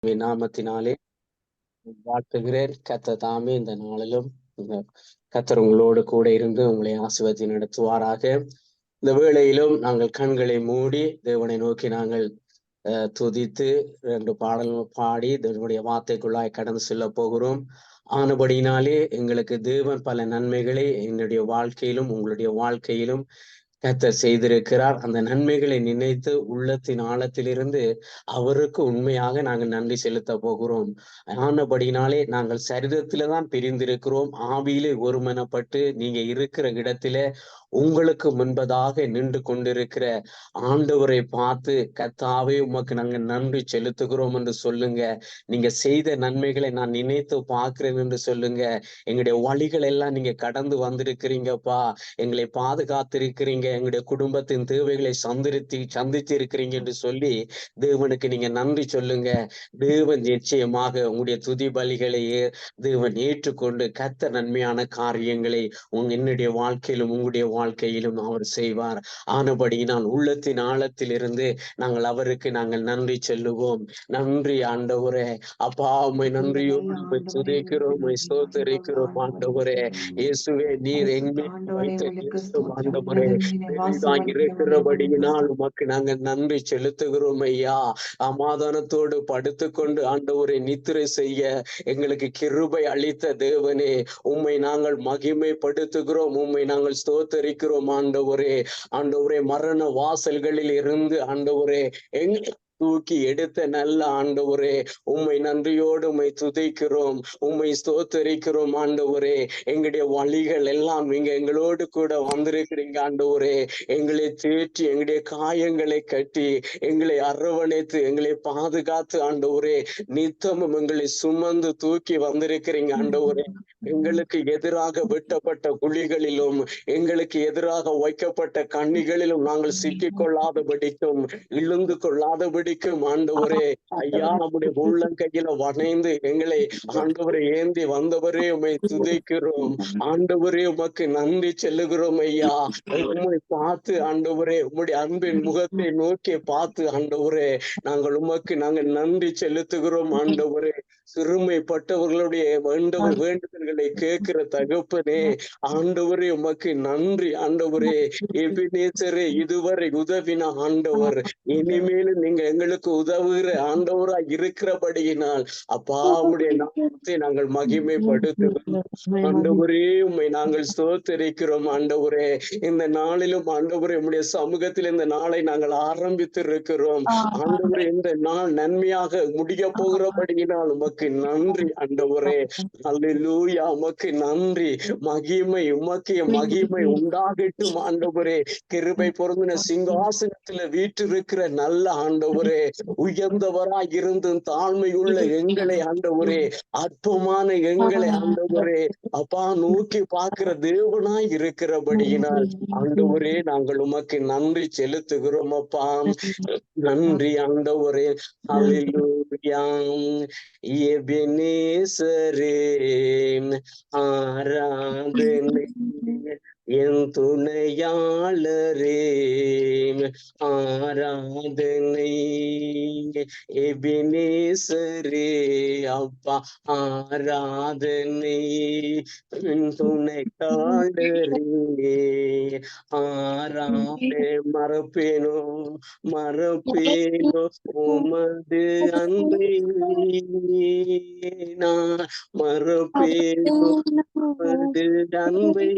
நாமத்தினாலே வாழ்த்துகிறேன். கர்த்தர் தாமே இந்த நாளிலும் கர்த்தர் உங்களோடு கூட இருந்து உங்களை ஆசீர்வதித்து நடத்துவாராக. இந்த வேளையிலும் நாங்கள் கண்களை மூடி தேவனை நோக்கி நாங்கள் துதித்து 2 பாடல்கள் பாடி தேவனுடைய வார்த்தைக்குள்ளாய் கடந்து செல்ல போகிறோம். ஆனபடியினாலே எங்களுக்கு தேவன் பல நன்மைகளை என்னுடைய வாழ்க்கையிலும் உங்களுடைய வாழ்க்கையிலும் கர்த்தர் செய்திருக்கிறார். அந்த நன்மைகளை நினைத்து உள்ளத்தின் ஆழத்திலிருந்து அவருக்கு உண்மையாக நாங்கள் நன்றி செலுத்தப் போகிறோம். ஆனபடியினாலே நாங்கள் சரீரத்தில தான் பிரிந்திருக்கிறோம். ஆவியிலே ஒருமனப்பட்டு நீங்க இருக்கிற இடத்திலே உங்களுக்கு முன்பதாக நின்று கொண்டிருக்கிற ஆண்டவரை பார்த்து, கர்த்தாவே உமக்கு நாங்க நன்றி செலுத்துகிறோம் என்று சொல்லுங்க. நீங்க செய்த நன்மைகளை நான் நினைத்து பார்க்கிறேன் என்று சொல்லுங்க. எங்களுடைய வழிகள் எல்லாம் நீங்க கடந்து வந்திருக்கிறீங்கப்பா. எங்களை பாதுகாத்திருக்கிறீங்க. எங்களுடைய குடும்பத்தின் தேவைகளை சந்தித்து இருக்கிறீங்க என்று சொல்லி தேவனுக்கு நீங்க நன்றி சொல்லுங்க. தேவன் நிச்சயமாக உங்களுடைய துதி பலிகளை தேவன் ஏற்றுக்கொண்டு கர்த்தர் நன்மையான காரியங்களை என்னுடைய வாழ்க்கையிலும் உங்களுடைய வாழ்க்கையிலும் அவர் செய்வார். ஆனபடியினால் உள்ளத்தின் ஆழத்திலிருந்து நாங்கள் நன்றி சொல்லுவோம். நன்றி ஆண்டவரே. அப்பா உம்மை நன்றியோடு உம்மை துதிக்கிறோம், உம்மை ஸ்தோத்தரிக்கிறோம் ஆண்டவரே. இயேசுவே நீர் என்மேல் வைத்த இரக்கம் ஆண்டவரே பெரிதாய் இருக்கிறபடியினால் உமக்கு நாங்கள் நன்றி செலுத்துகிறோம் ஐயா. சமாதானத்தோடு படுத்துக்கொண்டு ஆண்டவரை நித்திரை செய்ய எங்களுக்கு கிருபை அளித்த தேவனே, உம்மை நாங்கள் மகிமைப்படுத்துகிறோம், உம்மை நாங்கள் ஸ்தோத்தரிக்கிறோம் ஆண்டவரே. ஆண்டவரே மரண வாசல்களில் இருந்து ஆண்டவரே எங்களை தூக்கி எடுத்த நல்ல ஆண்டவரே, உம்மை நன்றியோடு உம்மை துதிக்கிறோம், உம்மை ஸ்தோத்தரிக்கிறோம் ஆண்டவரே. எங்களுடைய வழிகள் எல்லாம் நீங்க எங்களோடு கூட வந்திருக்கிறீங்க ஆண்டவரே. எங்களை தேற்றி எங்களுடைய காயங்களை கட்டி எங்களை அரவணைத்து எங்களை பாதுகாத்து ஆண்டவரே நித்தமும் எங்களை சுமந்து தூக்கி வந்திருக்கிறீங்க ஆண்டவரே. எங்களுக்கு எதிராக வெட்டப்பட்ட குழிகளிலும் எங்களுக்கு எதிராக வைக்கப்பட்ட கண்ணிகளிலும் நாங்கள் சிக்கிக் கொள்ளாதபடிக்கும் இழுந்து கொள்ளாதபடிக்கும் ஆண்டவரே ஐயா நம்முடைய உள்ளங்கையில வணைந்து எங்களை ஆண்டவரை ஏந்தி வந்தவரே உம்மை துதிக்கிறோம் ஆண்டவரே. உமக்கு நன்றி செல்லுகிறோம் ஐயா. உம்மை பார்த்து ஆண்டவரே உம்முடைய அன்பின் முகத்தை நோக்கி பார்த்து ஆண்டவரே நாங்கள் நன்றி செலுத்துகிறோம் ஆண்டவரே. சிறுமைப்பட்டவர்களுடைய வேண்டுதல்களை கேட்கிற தகப்பனே ஆண்டவரே உமக்கு நன்றி ஆண்டவரே. எபினேசரே இதுவரை உதவின ஆண்டவர், இனிமேலும் நீங்க எங்களுக்கு உதவுகிற ஆண்டவரா இருக்கிறபடியினால் அப்பா உம்முடைய நாமத்தை நாங்கள் மகிமைப்படுத்துகிறோம் ஆண்டவரே. உம்மை நாங்கள் ஸ்தோத்தரிக்கிறோம் ஆண்டவரே. இந்த நாளிலும் ஆண்டவரே உம்முடைய சமூகத்தில் இந்த நாளை நாங்கள் ஆரம்பித்து இருக்கிறோம் ஆண்டவரே. இந்த நாள் நன்மையாக முடிய போகிறபடியினால் உமக்கு நன்றி ஆண்டவரே. அல்லேலூயா உமக்கு நன்றி. மகிமை உண்டாகட்டும் ஆண்டவரே. கிருபை பொருந்தின சிங்காசனத்துல வீற்றிருக்கிற நல்ல ஆண்டவரே, உயர்ந்தவராய் இருந்தும் தாழ்மையுள்ள எங்களை ஆண்டவரே, அற்பமான எங்களை ஆண்டவரே அப்பா நோக்கி பார்க்கிற தேவனாய் இருக்கிறபடியினால் ஆண்டவரே நாங்கள் உமக்கு நன்றி செலுத்துகிறோம் அப்பா. நன்றி ஆண்டவரே. அல்லேலூயா. எபினேசரே ஆராதனை என் துணையாளரே ஆராதனை. எபினேசரே அப்பா ஆராதனை என் துணையாளரே ஆராதனை. மறப்பேனோ உமது அன்பை நான் மறப்பேனோ உமது அன்பை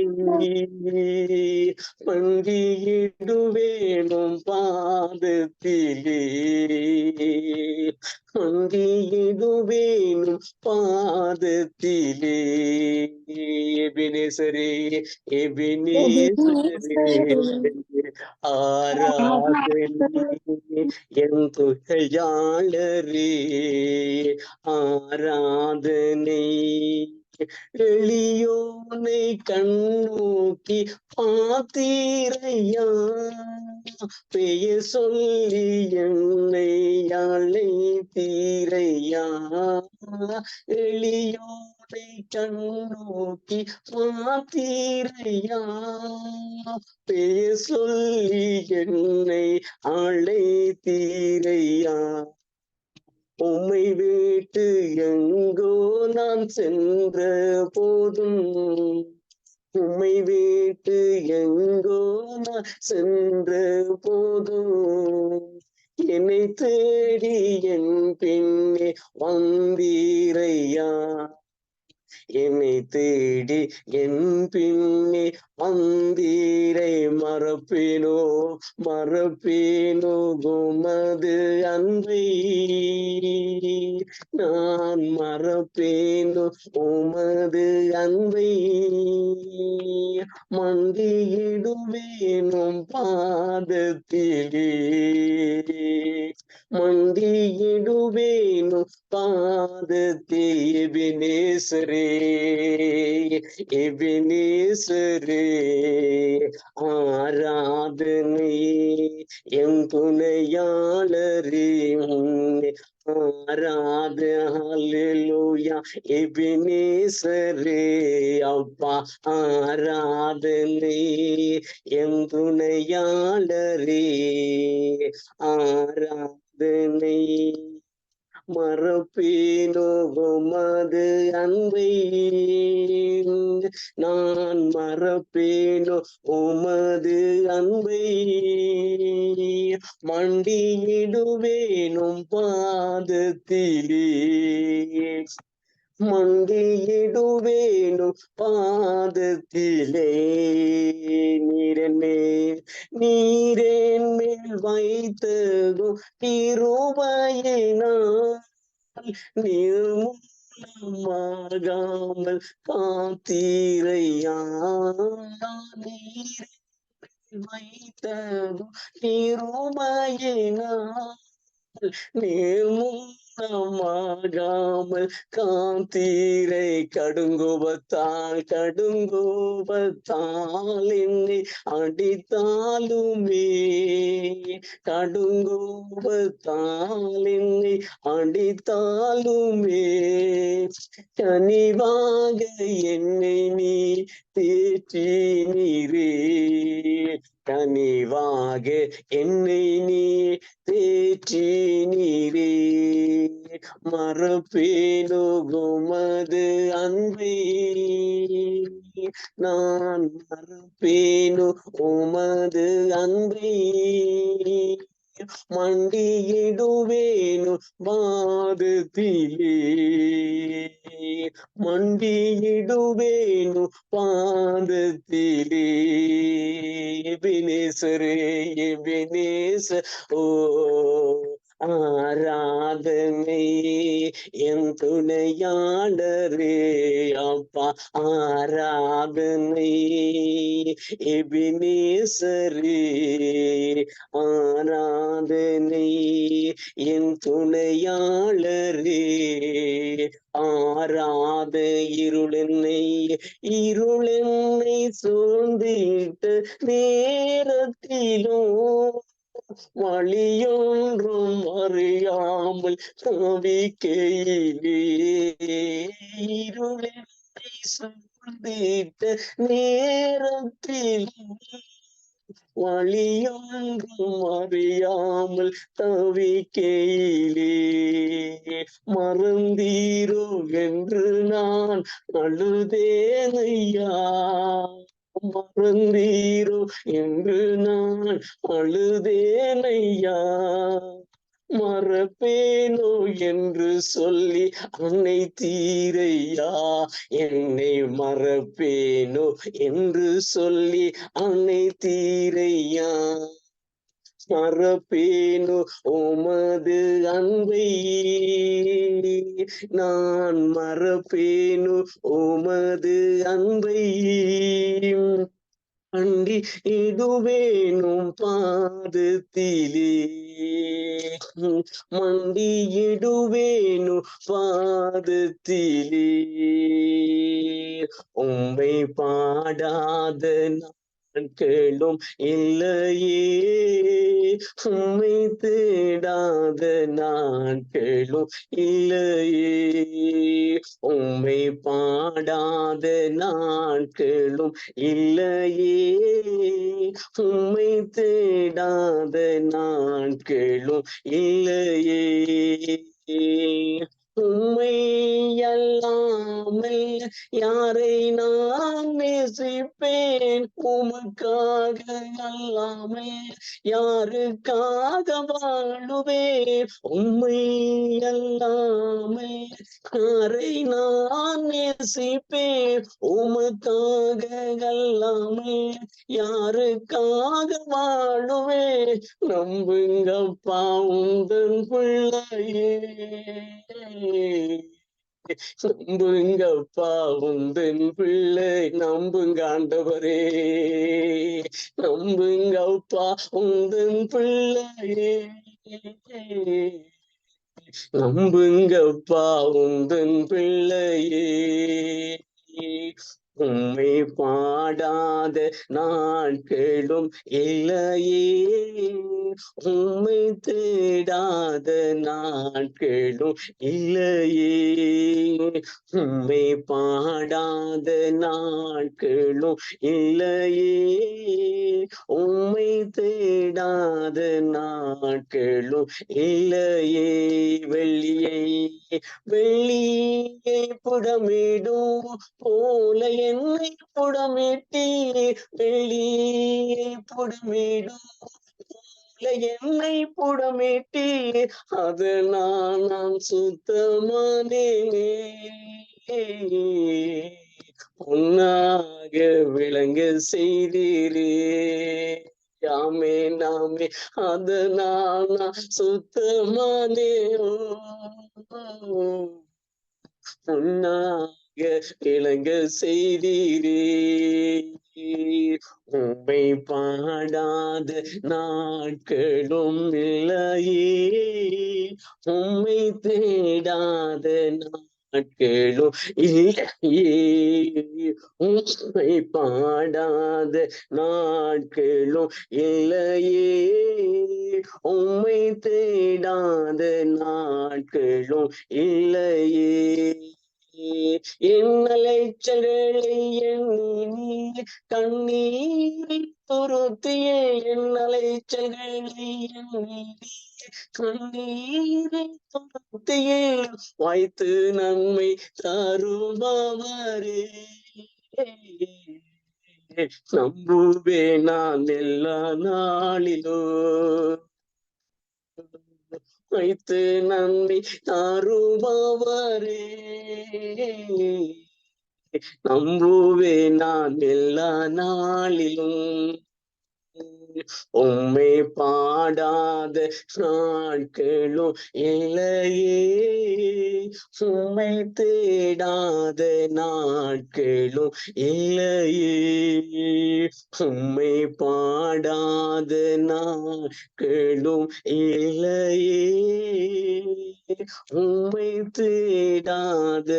பங்கிடுவேனும் பாதத்திலே பங்கிடுவேனும் பாதத்திலே. எபினேசரே ஆராதனை என் துணையாளரே ஆராதனை. எளியோனை கண்ணோக்கி பார்த்தீரையா, பெயர் சொல்லி என்னை அழைத்தீரையா. எளியோனை கண்ணோக்கி பார்த்தீரையா, பெயர் சொல்லி என்னை அழைத்தீரையா. உம்மை விட்டு எங்கோ நான் சென்ற போதும், உம்மை விட்டு எங்கோ நான் சென்ற போதும், என்னை தேடி என் பின்னே வந்தீரையா. என்னை தேடி என் பின்னே வந்தீரை, மறப்பேனோ மறப்பேனோ உமது அன்பை, நான் மறப்பேனோ உமது அன்பை. மண்டியிடுவேனும் பாதத்திலே, மண்டியிடுவேனும் பாதத்தே. எபினேசரே, எபினேசரே, ஆராதனை என் துணையாளரே, ஆராத ஹல்லேலூயா. எபினேசரே அப்பா, ஆராதனை என் துணையாளரே, ஆராதனை. மறப்பேனோ உமது அன்பை, நான் மறப்பேனோ உமது அன்பை. மண்டியிடுவேனும் பாதத்திலே, மண்டியிடுவேனும் பாதத்திலே. நீரென் மேல் வைத்ததும் கிருபையினால், நிர்மூலமாகாமல் காத்தீரையா. நீர் வைத்ததும் கிருபையினால், நிர்மூலமாகாமல் காத்தீரை. கடுங்கோபத்தால் கடுங்கோபத்தால் என்னை அடித்தாலுமே, கடுங்கோபத்தால் என்னை அடித்தாலுமே, கனிவாக என்னை நீ தேற்றினீரே, கனிவாக என்னை நீ தேற்றினீரே. மறப்பேனோ உமது அன்பை, நான் மறப்பேனோ உமது அன்பை. மண்டியிடுவேனோ பாதத்திலே, மண்டியிடுவேனோ பாதத்திலே. எபினேசரே, எபினேசர் ஓ, ஆராதனை என் துணையாளரே அப்பா, ஆராதனை எபினேசரே, ஆராதனை என் துணையாளரே. ஆராத இருளென்னை சூழ்ந்திட்ட நேரத்திலும், வழியொன்றும் அறியாமல் தவிக்கையிலே, இருளென்னை சூழ்ந்திட்ட நேரத்திலும், வழியொன்றும் அறியாமல் தவிக்கையிலே, மறந்தீரோ என்று நான் அழுதேனையா. மறந்தீரோ என்று நான் அழுதேனையா. மறப்பேனோ என்று சொல்லி அன்னை தீரையா. என்னை மறப்பேனோ என்று சொல்லி அன்னை தீரையா. மறப்பேனோ உமது அன்பை, நான் மறப்பேனோ உமது அன்பை. அண்டி இடுவேனும் பாதத்திலே, மண்டியிடுவேனு பாதத்திலே. உம்மை பாடாத நாட்களும் இல்லையே, உம்மை தேடாத நாட்களும் இல்லையே, உம்மை பாடாத நாட்களும் இல்லையே, உம்மை தேடாத நாட்களும் இல்லையே. உம்மை அல்லாமல் யாரை நான் நேசிப்பேன், உமக்காக அல்லாமல் யாருக்காக வாழுவேன், உம்மை அல்லாமல் யாரை நான் நேசிப்பேன், உமக்காக அல்லாமல் யாருக்காக வாழுவேன், நம்புங்கப்பா உந்தன் பிள்ளையே, நம்புங்கப்பா உந்தன் பிள்ளை, நம்புங்க ஆண்டவரே, நம்புங்கப்பா உந்தன் பிள்ளையே, நம்புங்கப்பா உந்தன் பிள்ளையே, உம்மை பாடாத நாட்களும் இல்லையே, உம்மை தேடாத நாட்களும் இல்லையே, உம்மை பாடாத நாட்களும் இல்லையே, உம்மை தேடாத நாட்களும் இல்லையே. வெள்ளியை புடமிடும் போல என்னை புடமிட்டீர், வெள்ளியை புடமிடும் போல என்னை புடமிட்டீர், அதனால் நான் சுத்தமானேனே, பொன்னாக விளங்க செய்தீரே, யாமே நாமே அதனால் நான் சுத்தமானே, பொன்னாக விளங்க செய்தீரே, உம்மை பாடாத நாட்களும் இல்லையே, உம்மை தேடாத நாட்களும் இல்லையே, உம்மை பாடாத நாட்களும் இல்லையே, உம்மை தேடாத நாட்களும் இல்லையே, என் அலைச்சல்களை எண்ணி நீ கண்ணீரை துருத்தியே, என் அலைச்சல்களை எண்ணி நீ கண்ணீரை துருத்தியே, வாய்த்து நன்மை தருபவரே, நம்புவே நான் எல்லா நாளிலும், வைத்து நன்மை தருபவரே, நம்புவே நான் எல்லா நாளிலும், உம்மை பாடாத நாட்களும் இல்லையே, உம்மை தேடாத நாட்களும் இல்லையே, உம்மை பாடாத நாட்களும் இல்லையே, உம்மை தேடாத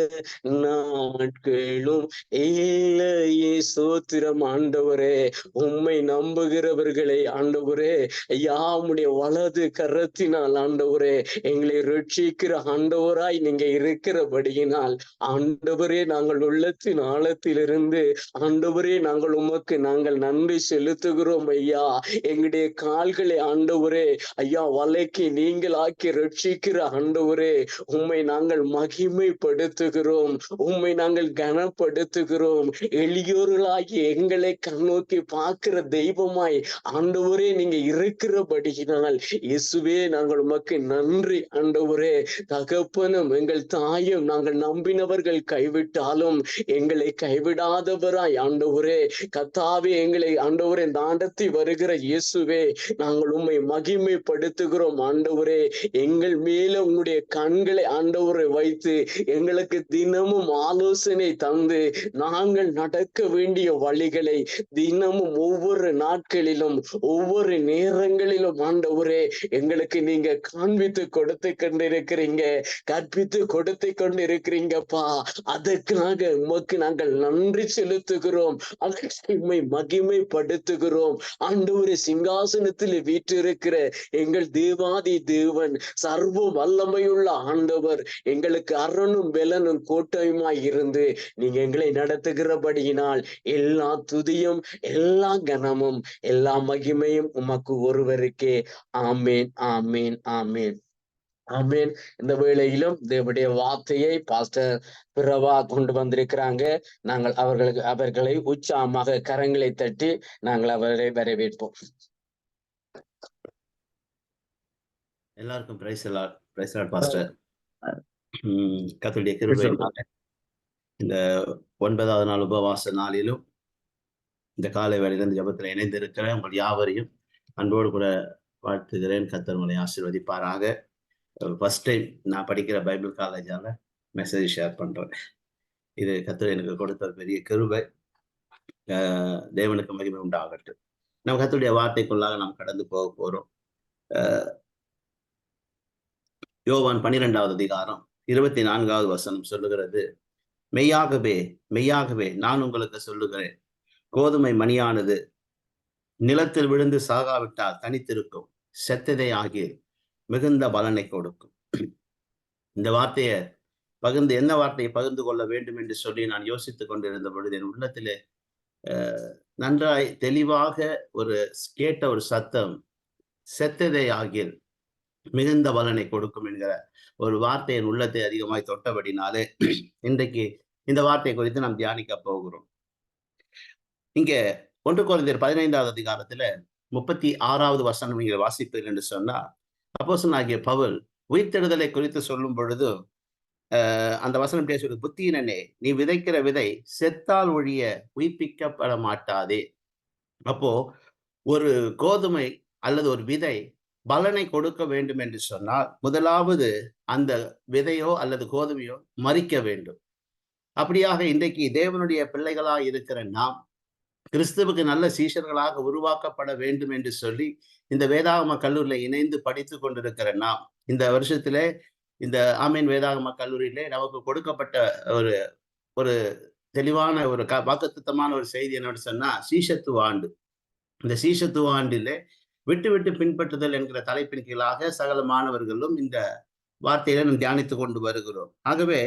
நாட்களும் இல்லையே. சோத்திரம் ஆண்டவரே, உம்மை நம்புகிறவர்களை ஆண்டவரே, ஐயா உம்முடைய வலது கரத்தினால் ஆண்டவரே எங்களை ரட்சிக்கிற ஆண்டவராய் நீங்க இருக்கிறபடியினால் ஆண்டவரே, நாங்கள் உள்ளத்தின் ஆழத்திலிருந்து ஆண்டவரே நாங்கள் நன்றி செலுத்துகிறோம் ஐயா. எங்களுடைய கால்களை ஆண்டவரே ஐயா வலைக்கு நீங்கள் ஆக்கி ரட்சிக்கிற ஆண்டவரே, உம்மை நாங்கள் மகிமைப்படுத்துகிறோம், உம்மை நாங்கள் கனப்படுத்துகிறோம். எளியோர்களாகி எங்களை கண்ணோக்கி பார்க்கிற தெய்வமாய் ஆண்டவரே நீங்க இருக்கிறபடியினால் இயேசுவே நாங்கள் உமக்கு நன்றி ஆண்டவரே. தகப்பனும் எங்கள் தாயும் நாங்கள் நம்பினவர்கள் கைவிட்டாலும் எங்களை கைவிடாதவராய் ஆண்டவரே, கர்த்தாவே எங்களை ஆண்டவரே தாண்டத்தி வருகிற இயேசுவே நாங்கள் உம்மை மகிமைப்படுத்துகிறோம் ஆண்டவரே. எங்கள் மேல உங்களுடைய எங்களுடைய கண்களை ஆண்டவரை வைத்து எங்களுக்கு தினமும் ஆலோசனை தந்து நாங்கள் நடக்க வேண்டிய வழிகளை தினமும் ஒவ்வொரு நாட்களிலும் ஒவ்வொரு நேரங்களிலும் ஆண்டவரே எங்களுக்கு நீங்க காண்பித்து கொடுத்து கொண்டிருக்கிறீங்க, கற்பித்து கொடுத்து கொண்டிருக்கிறீங்கப்பா. அதற்காக உமக்கு நாங்கள் நன்றி செலுத்துகிறோம், உம்மை மகிமைப்படுத்துகிறோம். ஆண்டவரே, சிங்காசனத்தில் வீற்றிருக்கிற எங்கள் தேவாதி தேவன், சர்வ வல்லமையுள்ள ஆண்டவர், எங்களுக்கு அரணும் பெலனும் கோட்டையுமாய் இருந்து நீங்க எங்களை நடத்துகிறபடியினால் எல்லா துதியும் எல்லா கனமும் எல்லா மகிமையும் உமக்கு ஒருவருக்கே. ஆமேன், ஆமேன், ஆமேன், ஆமேன். இந்த வேளையிலும் தேவனுடைய வார்த்தையை பாஸ்டர் பிரபா கொண்டு வந்திருக்கிறாங்க. நாங்கள் அவர்களை உற்சாகமாக கரங்களை தட்டி நாங்கள் அவரை வரவேற்போம். எல்லாருக்கும் பிரைஸ் லார்ட் பாஸ்டர். கர்த்தருடைய கிருபையினால இந்த 9வது நாள் உபவாச நாளிலும் இந்த காலை வேளையிலிருந்து ஜெபத்தில் இணைந்திருக்கிற உங்கள் யாவரையும் அன்போடு கூட வாழ்த்துகிறேன். கர்த்தர் உங்களை ஆசீர்வதிப்பாராக. ஃபர்ஸ்ட் டைம் நான் படிக்கிற பைபிள் காலேஜால மெசேஜ் ஷேர் பண்றேன். இது கர்த்தர் எனக்கு கொடுத்த பெரிய கிருபை. தேவனுக்கு மகிமை உண்டாகட்டும். நம்ம கர்த்தருடைய வார்த்தைக்குள்ளாக நாம் கடந்து போக போறோம். யோவான் 12வது அதிகாரம் 24வது வசனம் சொல்லுகிறது, மெய்யாகவே மெய்யாகவே நான் உங்களுக்கு சொல்லுகிறேன், கோதுமை மணியானது நிலத்தில் விழுந்து சாகாவிட்டால் தனித்திருக்கும், செத்ததே ஆகி மிகுந்த பலனை கொடுக்கும். இந்த வார்த்தையை என்ன வார்த்தையை பகிர்ந்து கொள்ள வேண்டும் என்று சொல்லி நான் யோசித்துக் கொண்டிருந்த பொழுது என் உள்ளத்திலே நன்றாய் தெளிவாக கேட்ட ஒரு சத்தம், செத்ததே ஆகில் மிகுந்த பலனை கொடுக்கும் என்கிற ஒரு வார்த்தையின் உள்ளத்தை அதிகமாய் தொட்டபடினாலே இன்றைக்கு இந்த வார்த்தை குறித்து நாம் தியானிக்க போகிறோம். இங்க 1 கொரிந்தியர் 15வது அதிகாரத்துல 36வது வசனம் நீங்க வாசிப்பீர்கள் என்று சொன்னா, அப்போஸ்தலனாகிய பவுல் உயிர்த்தெழுதலை குறித்து சொல்லும் பொழுது அந்த வசனம் பேசுவது, புத்தியினனே நீ விதைக்கிற விதை செத்தால் ஒழிய உயிர்ப்பிக்கப்பட மாட்டாதே. அப்போ ஒரு கோதுமை அல்லது ஒரு விதை பலனை கொடுக்க வேண்டும் என்று சொன்னால் முதலாவது அந்த விதையோ அல்லது கோதுமையோ மரிக்க வேண்டும். அப்படியாக இன்றைக்கு தேவனுடைய பிள்ளைகளாக இருக்கிற நாம் கிறிஸ்துவுக்கு நல்ல சீஷர்களாக உருவாக்கப்பட வேண்டும் என்று சொல்லி இந்த வேதாகம கல்லூரியில இணைந்து படித்து கொண்டிருக்கிற நாம் இந்த வருஷத்திலே இந்த ஆமீன் வேதாகம கல்லூரியிலே நமக்கு கொடுக்கப்பட்ட ஒரு தெளிவான ஒரு வாக்குத்தத்தமான ஒரு செய்தி என்னன்னு சொன்னா, சீஷத்துவ ஆண்டு. இந்த சீஷத்துவ ஆண்டிலே விட்டு விட்டு பின்பற்றுதல் என்கிற தலைப்பின் கீழாக சகல மாணவர்களும் இந்த வார்த்தையில நாம் தியானித்து கொண்டு வருகிறோம். ஆகவே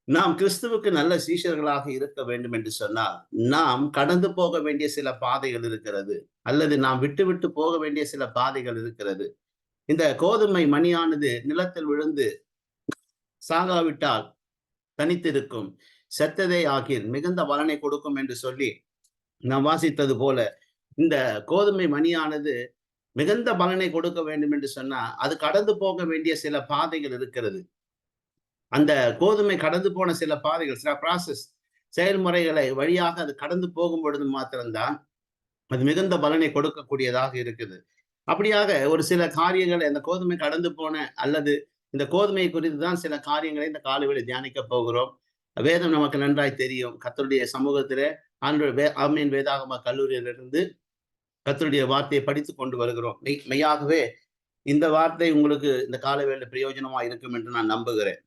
நாம் கிறிஸ்துவுக்கு நல்ல சீஷர்களாக இருக்க வேண்டும் என்று சொன்னால் நாம் கடந்து போக வேண்டிய சில பாதைகள் இருக்கிறது, அல்லது நாம் விட்டு விட்டு போக வேண்டிய சில பாதைகள் இருக்கிறது. இந்த கோதுமை மணியானது நிலத்தில் விழுந்து சாகாவிட்டால் தனித்திருக்கும், செத்ததே ஆகில் மிகுந்த பலனை கொடுக்கும் என்று சொல்லி நாம் வாசித்தது போல, இந்த கோதுமை மணியானது மிகுந்த பலனை கொடுக்க வேண்டும் என்று சொன்னா அது கடந்து போக வேண்டிய சில பாதைகள் இருக்கிறது. அந்த கோதுமை கடந்து போன சில பாதைகள், சில ப்ராசஸ் செயல்முறைகளை வழியாக அது கடந்து போகும் பொழுது மாத்திரம்தான் அது மிகுந்த பலனை கொடுக்கக்கூடியதாக இருக்குது. அப்படியாக ஒரு சில காரியங்களை அந்த கோதுமை கடந்து போன அல்லது இந்த கோதுமையை குறித்து தான் சில காரியங்களை இந்த காலைவேளை தியானிக்க போகிறோம். வேதம் நமக்கு நன்றாய் தெரியும். கர்த்தருடைய சமூகத்திலே ஆமீன் வேதாகம கல்லூரியிலிருந்து கர்த்தருடைய வார்த்தையை படித்து கொண்டு வருகிறோம். மெய்யாகவே இந்த வார்த்தை உங்களுக்கு இந்த காலவேளை பிரயோஜனமா இருக்கும் என்று நான் நம்புகிறேன்.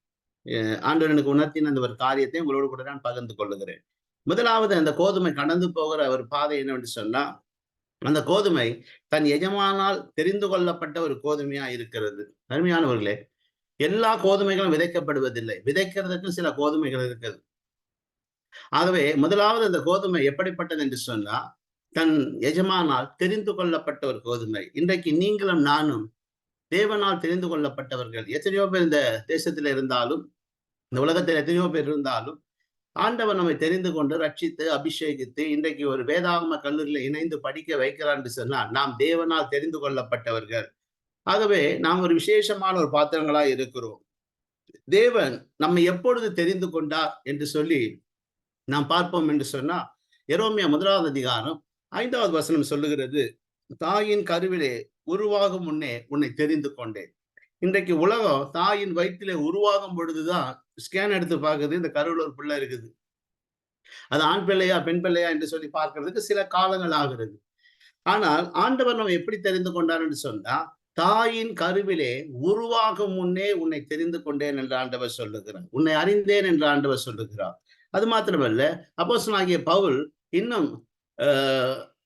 ஆண்டவர் எனக்கு உணர்த்தின அந்த ஒரு காரியத்தை உங்களோடு கூட நான் பகிர்ந்து கொள்ளுகிறேன். முதலாவது, அந்த கோதுமை கடந்து போகிற ஒரு பாதை என்னவென்று சொன்னா, அந்த கோதுமை தன் எஜமானால் தெரிந்து கொள்ளப்பட்ட ஒரு கோதுமையா இருக்கிறது. அருமையானவர்களே, எல்லா கோதுமைகளும் விதைக்கப்படுவதில்லை, விதைக்கிறதுக்கும் சில கோதுமைகள் இருக்கிறது. ஆகவே முதலாவது அந்த கோதுமை எப்படிப்பட்டது என்று சொன்னா, தன் எஜமானால் தெரிந்து கொள்ளப்பட்ட ஒரு கோதுமை. இன்றைக்கு நீங்களும் நானும் தேவனால் தெரிந்து கொள்ளப்பட்டவர்கள். எத்தனையோ பேர் இந்த தேசத்துல இருந்தாலும், இந்த உலகத்தில் எத்தனையோ பேர் இருந்தாலும், ஆண்டவர் நம்மை தெரிந்து கொண்டு ரட்சித்து அபிஷேகித்து இன்றைக்கு ஒரு வேதாகம கல்லூரியில இணைந்து படிக்க வைக்கிறார் என்று சொன்னால் நாம் தேவனால் தெரிந்து கொள்ளப்பட்டவர்கள். ஆகவே நாம் ஒரு விசேஷமான ஒரு பாத்திரங்களா இருக்கிறோம். தேவன் நம்மை எப்பொழுது தெரிந்து கொண்டார் என்று சொல்லி நாம் பார்ப்போம் என்று சொன்னா, எரோமியா 1வது அதிகாரம் 5வது வசனம் சொல்லுகிறது, தாயின் கருவிலே உருவாகும் முன்னே உன்னை தெரிந்து கொண்டேன். இன்றைக்கு உலகம் தாயின் வயிற்றிலே உருவாகும் பொழுதுதான் ஸ்கேன் எடுத்து பார்க்குது, இந்த கருவுல ஒரு பிள்ளை இருக்குது, அது ஆண் பிள்ளையா பெண் பிள்ளையா என்று சொல்லி பார்க்கிறதுக்கு சில காலங்கள் ஆகிறது. ஆனால் ஆண்டவர் நம்ம எப்படி தெரிந்து கொண்டார் என்று சொன்னா, தாயின் கருவிலே உருவாகும் முன்னே உன்னை தெரிந்து கொண்டேன் என்று ஆண்டவர் சொல்லுகிறார், உன்னை அறிந்தேன் என்று ஆண்டவர் சொல்லுகிறார். அது மாத்திரமல்ல, அப்போஸ்தலனாகிய பவுல் இன்னும்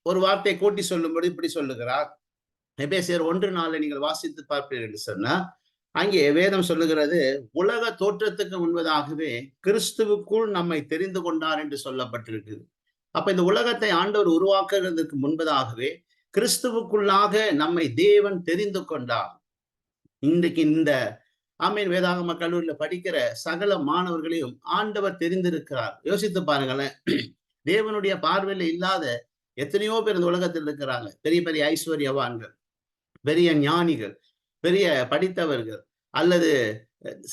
ஒரு வார்த்தை கூட்டி சொல்லும்படி இப்படி சொல்லுகிறார். எபேசியர் 1:4 நீங்கள் வாசித்து பார்ப்பீர்கள் என்று சொன்னா, அங்கே வேதம் சொல்லுகிறது, உலக தோற்றத்துக்கு முன்பதாகவே கிறிஸ்துவுக்குள் நம்மை தெரிந்து கொண்டார் என்று சொல்லப்பட்டிருக்குது. அப்ப இந்த உலகத்தை ஆண்டவர் உருவாக்குறதுக்கு முன்பதாகவே கிறிஸ்துவுக்குள்ளாக நம்மை தேவன் தெரிந்து கொண்டார். இன்றைக்கு இந்த ஆமீன் வேதாகம கல்லூரியில படிக்கிற சகல மாணவர்களையும் ஆண்டவர் தெரிந்திருக்கிறார். யோசித்து பாருங்களேன், தேவனுடைய பார்வையில இல்லாத எத்தனையோ பேர் இந்த உலகத்தில் இருக்கிறாங்க. பெரிய பெரிய ஐஸ்வர்யவான்கள், பெரிய ஞானிகள், பெரிய படித்தவர்கள், அல்லது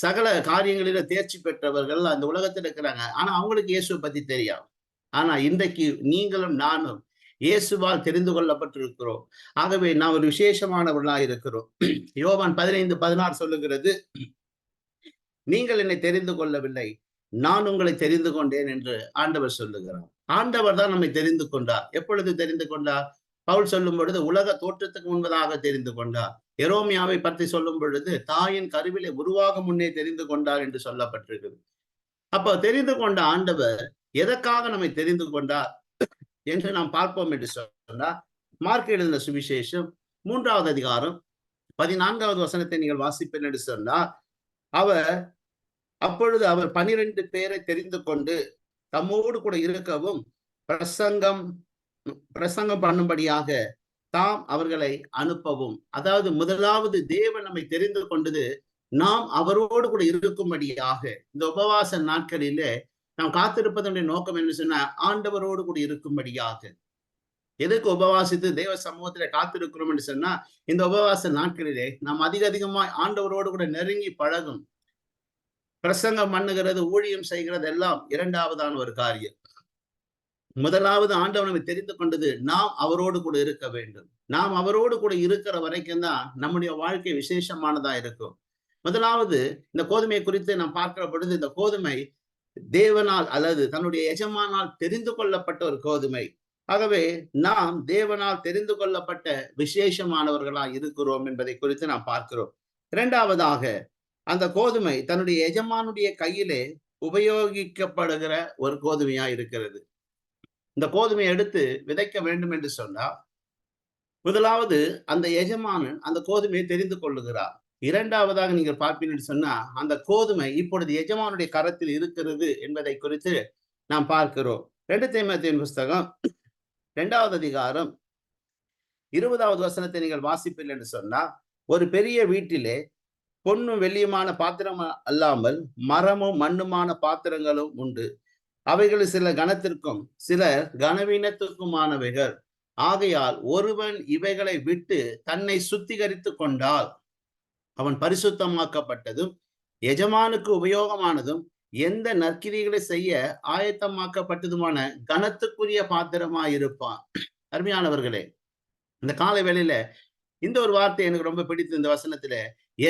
சகல காரியங்களில தேர்ச்சி பெற்றவர்கள் அந்த உலகத்தில் இருக்கிறாங்க. ஆனா அவங்களுக்கு இயேசுவை பத்தி தெரியாது. ஆனா இன்றைக்கு நீங்களும் நானும் இயேசுவால் தெரிந்து கொள்ளப்பட்டிருக்கிறோம். ஆகவே நாம் ஒரு விசேஷமானவர்களாக இருக்கிறோம். யோவான் 15:16 சொல்லுகிறது, நீங்கள் என்னை தெரிந்து கொள்ளவில்லை, நான் உங்களை தெரிந்து கொண்டேன் என்று ஆண்டவர் சொல்லுகிறார். ஆண்டவர் தான் நம்மை தெரிந்து கொண்டார். எப்பொழுது தெரிந்து கொண்டார்? பவுல் சொல்லும் பொழுது உலக தோற்றத்துக்கு முன்பதாக தெரிந்து கொண்டார். எரோமியாவை பற்றி சொல்லும் பொழுது தாயின் கருவிலே உருவாக முன்னே தெரிந்து கொண்டார் என்று சொல்லப்பட்டிருக்கிறது. அப்ப தெரிந்து கொண்ட ஆண்டவர் எதற்காக நம்மை தெரிந்து கொண்டார் என்று நாம் பார்ப்போம் என்று சொன்னார். மார்க் எழுதின சுவிசேஷம் 3வது அதிகாரம் 14வது வசனத்தை நீங்கள் வாசிப்பேன் என்று சொன்னார். அப்பொழுது அவர் 12 பேரை தெரிந்து கொண்டு தம்மோடு கூட இருக்கவும் பிரசங்கம் பண்ணும்படியாக தாம் அவர்களை அனுப்பவும். அதாவது முதலாவது தேவன் நம்மை தெரிந்து கொண்டது நாம் அவரோடு கூட இருக்கும்படியாக. இந்த உபவாச நாட்களிலே நாம் காத்திருப்பதனுடைய நோக்கம் என்ன சொன்னா, ஆண்டவரோடு கூட இருக்கும்படியாக. எதுக்கு உபவாசித்து தேவ சமூகத்திலே காத்திருக்கிறோம் என்று சொன்னா, இந்த உபவாச நாட்களிலே நாம் அதிகமாய் ஆண்டவரோடு கூட நெருங்கி பழகும். பிரசங்கம் பண்ணுகிறது, ஊழியம் செய்கிறது எல்லாம் இரண்டாவதான ஒரு காரியம். முதலாவது ஆண்டவர் நம்மை தெரிந்து கொண்டது நாம் அவரோடு கூட இருக்க வேண்டும். நாம் அவரோடு கூட இருக்கிற வரைக்கும் தான் நம்முடைய வாழ்க்கை விசேஷமானதா இருக்கும். முதலாவது இந்த கோதுமையை குறித்து நாம் பார்க்கிற பொழுது, இந்த கோதுமை தேவனால் அல்லது தன்னுடைய எஜமானால் தெரிந்து கொள்ளப்பட்ட ஒரு கோதுமை. ஆகவே நாம் தேவனால் தெரிந்து கொள்ளப்பட்ட விசேஷமானவர்களா இருக்கிறோம் என்பதை குறித்து நாம் பார்க்கிறோம். இரண்டாவதாக, அந்த கோதுமை தன்னுடைய எஜமானுடைய கையிலே உபயோகிக்கப்படுகிற ஒரு கோதுமையா இருக்கிறது. இந்த கோதுமையை எடுத்து விதைக்க வேண்டும் என்று சொன்னால், முதலாவது அந்த எஜமானன் அந்த கோதுமையை தெரிந்து கொள்ளுகிறார். இரண்டாவதாக நீங்கள் பார்ப்பீர்கள் சொன்னா, அந்த கோதுமை இப்பொழுது எஜமானுடைய கரத்தில் இருக்கிறது என்பதை குறித்து நாம் பார்க்கிறோம். 2 தீமோத்தேயுவின் புஸ்தகம் 2வது அதிகாரம் 20வது வசனத்தை நீங்கள் வாசிப்பீர்கள் என்று சொன்னா, ஒரு பெரிய வீட்டிலே பொன்னும் வெள்ளியுமான பாத்திரம் அல்லாமல் மரமும் மண்ணுமான பாத்திரங்களும் உண்டு. அவைகள் சில கனத்திற்கும் சில கனவீனத்திற்குமானவைகள். ஆகையால் ஒருவன் இவைகளை விட்டு தன்னை சுத்திகரித்து கொண்டால் அவன் பரிசுத்தமாக்கப்பட்டதும் எஜமானுக்கு உபயோகமானதும் எந்த நற்கிரிகளை செய்ய ஆயத்தமாக்கப்பட்டதுமான கனத்துக்குரிய பாத்திரமாயிருப்பான். அருமையானவர்களே, இந்த காலை வேளையில இந்த ஒரு வார்த்தை எனக்கு ரொம்ப பிடித்து. இந்த வசனத்துல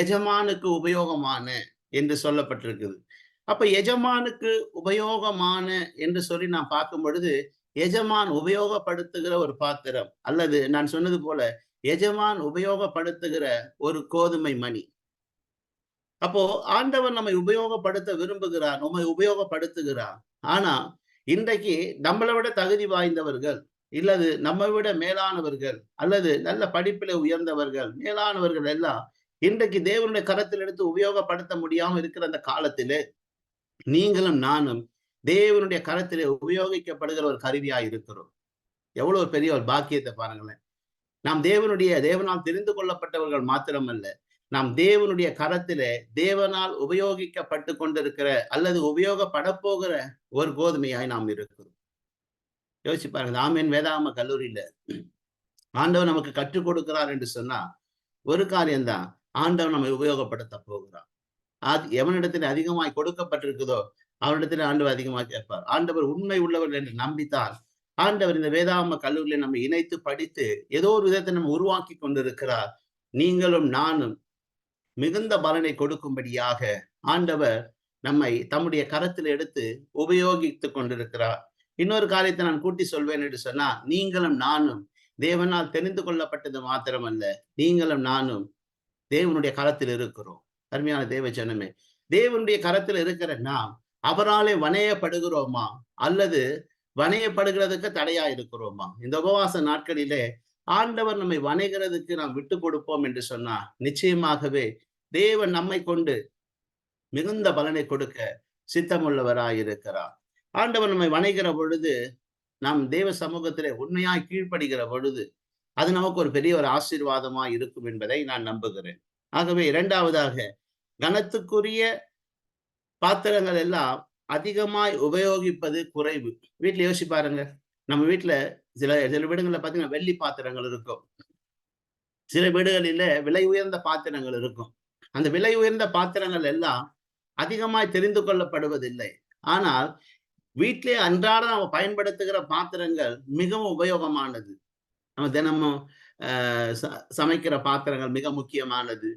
எஜமானுக்கு உபயோகமான என்று சொல்லப்பட்டிருக்குது. அப்ப எஜமானுக்கு உபயோகமான என்று சொல்லி நான் பார்க்கும் பொழுது, எஜமான் உபயோகப்படுத்துகிற ஒரு பாத்திரம், அல்லது நான் சொன்னது போல எஜமான் உபயோகப்படுத்துகிற ஒரு கோதுமை மணி. அப்போ ஆண்டவர் நம்மை உபயோகப்படுத்த விரும்புகிறார், நம்மை உபயோகப்படுத்துகிறார். ஆனா இன்றைக்கு நம்மளை விட தகுதி வாய்ந்தவர்கள், இல்லது நம்மை விட மேலானவர்கள், அல்லது நல்ல படிப்பில உயர்ந்தவர்கள், மேலானவர்கள் எல்லாம் இன்றைக்கு தேவனுடைய கரத்தில் எடுத்து உபயோகப்படுத்த முடியாம இருக்கிற அந்த காலத்திலே நீங்களும் நானும் தேவனுடைய கரத்திலே உபயோகிக்கப்படுகிற ஒரு கருவியா இருக்கிறோம். எவ்வளவு பெரிய ஒரு பாக்கியத்தை பாருங்களேன். நாம் தேவனால் தெரிந்து கொள்ளப்பட்டவர்கள் மாத்திரமல்ல, நாம் தேவனுடைய கரத்திலே தேவனால் உபயோகிக்கப்பட்டு கொண்டிருக்கிற அல்லது உபயோகப்பட போகிற ஒரு கோதுமையாய் நாம் இருக்கிறோம். யோசிச்சு பாருங்க. ஆமீன் வேதாகம கல்லூரியில ஆண்டவர் நமக்கு கற்றுக் கொடுக்கிறார் என்று சொன்னா ஒரு காரியம்தான், ஆண்டவர் நம்மை உபயோகப்படுத்த போகிறார். எவனிடத்தில் அதிகமாய் கொடுக்கப்பட்டிருக்குதோ அவனிடத்தில் ஆண்டவர் அதிகமாக கேட்பார். ஆண்டவர் உண்மை உள்ளவர் என்று நம்பித்தால் ஆண்டவர் இந்த வேதாகம கல்லூரியில நம்ம இணைத்து படித்து ஏதோ ஒரு விதத்தை நம்ம உருவாக்கி கொண்டிருக்கிறார். நீங்களும் நானும் மிகுந்த பலனை கொடுக்கும்படியாக ஆண்டவர் நம்மை தம்முடைய கரத்தில் எடுத்து உபயோகித்துக் கொண்டிருக்கிறார். இன்னொரு காரியத்தை நான் கூட்டி சொல்வேன் என்று சொன்னா, நீங்களும் நானும் தேவனால் தெரிந்து கொள்ளப்பட்டது மாத்திரமல்ல, நீங்களும் நானும் தேவனுடைய கரத்தில் இருக்கிறோம். அருமையான தேவ ஜனமே, தேவனுடைய கரத்தில் இருக்கிற நாம் அவராலே வணையப்படுகிறோமா அல்லது வணையப்படுகிறதுக்கு தடையா இருக்கிறோமா? இந்த உபவாச நாட்களிலே ஆண்டவர் நம்மை வணைகிறதுக்கு நாம் விட்டு கொடுப்போம் என்று சொன்னா, நிச்சயமாகவே தேவன் நம்மை கொண்டு மிகுந்த பலனை கொடுக்க சித்தமுள்ளவராய் இருக்கிறார். ஆண்டவர் நம்மை வணைகிற பொழுது, நாம் தேவ சமூகத்திலே உண்மையாய் கீழ்ப்படுகிற பொழுது, அது நமக்கு ஒரு பெரிய ஒரு ஆசீர்வாதமாய் இருக்கும் என்பதை நான் நம்புகிறேன். ஆகவே இரண்டாவதாக, கனத்துக்குரிய பாத்திரங்கள் எல்லாம் அதிகமாய் உபயோகிப்பது குறைவு. வீட்டுல யோசிச்சு பாருங்க. நம்ம வீட்டுல சில வீடுகள்ல பாத்தீங்கன்னா வெள்ளி பாத்திரங்கள் இருக்கும். சில வீடுகளில விலை உயர்ந்த பாத்திரங்கள் இருக்கும். அந்த விலை உயர்ந்த பாத்திரங்கள் எல்லாம் அதிகமாய் தெரிந்து கொள்ளப்படுவதில்லை. ஆனால் வீட்டிலே அன்றாட நம்ம பயன்படுத்துகிற பாத்திரங்கள் மிகவும் உபயோகமானது. நம்ம தினமும் சமைக்கிற பாத்திரங்கள் மிக முக்கியமானது.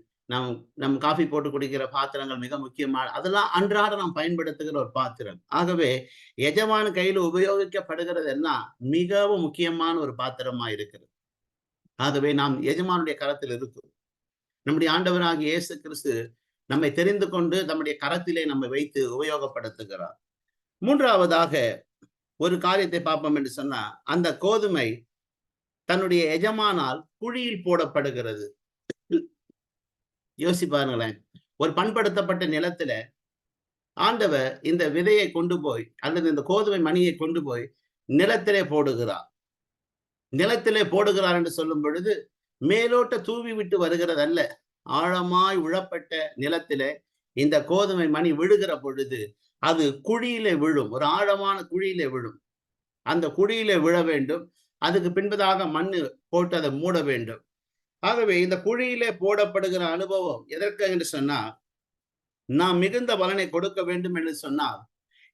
நம் காஃபி போட்டு குடிக்கிற பாத்திரங்கள் மிக முக்கியமான, அதெல்லாம் அன்றாட நாம் பயன்படுத்துகிற ஒரு பாத்திரம். ஆகவே எஜமான கையில உபயோகிக்கப்படுகிறது எல்லாம் மிகவும் முக்கியமான ஒரு பாத்திரமா இருக்கிறது. ஆகவே நாம் எஜமானுடைய கரத்தில் இருக்கும். நம்முடைய ஆண்டவராகிய இயேசு கிறிஸ்து நம்மை தெரிந்து கொண்டு நம்முடைய கரத்திலே நம்மை வைத்து உபயோகப்படுத்துகிறார். மூன்றாவதாக ஒரு காரியத்தை பார்ப்போம் என்று சொன்னா, அந்த கோதுமை தன்னுடைய எஜமானால் குழியில் போடப்படுகிறது. யோசிப்பாருங்களேன். ஒரு பண்படுத்தப்பட்ட நிலத்துல ஆண்டவர் இந்த விதையை கொண்டு போய் அல்லது இந்த கோதுமை மணியை கொண்டு போய் நிலத்திலே போடுகிறார். நிலத்திலே போடுகிறார் என்று சொல்லும் பொழுது மேலோட்ட தூவி விட்டு வருகிறது அல்ல. ஆழமாய் உழப்பட்ட நிலத்திலே இந்த கோதுமை மணி விழுகிற பொழுது அது குழியிலே விழும். ஒரு ஆழமான குழியிலே விழும். அந்த குழியிலே விழ வேண்டும். அதுக்கு பின்பதாக மண்ணு போட்டு அதை மூட வேண்டும். ஆகவே இந்த குழியிலே போடப்படுகிற அனுபவம் எதற்கு என்று சொன்னால், நாம் மிகுந்த பலனை கொடுக்க வேண்டும் என்று சொன்னால்,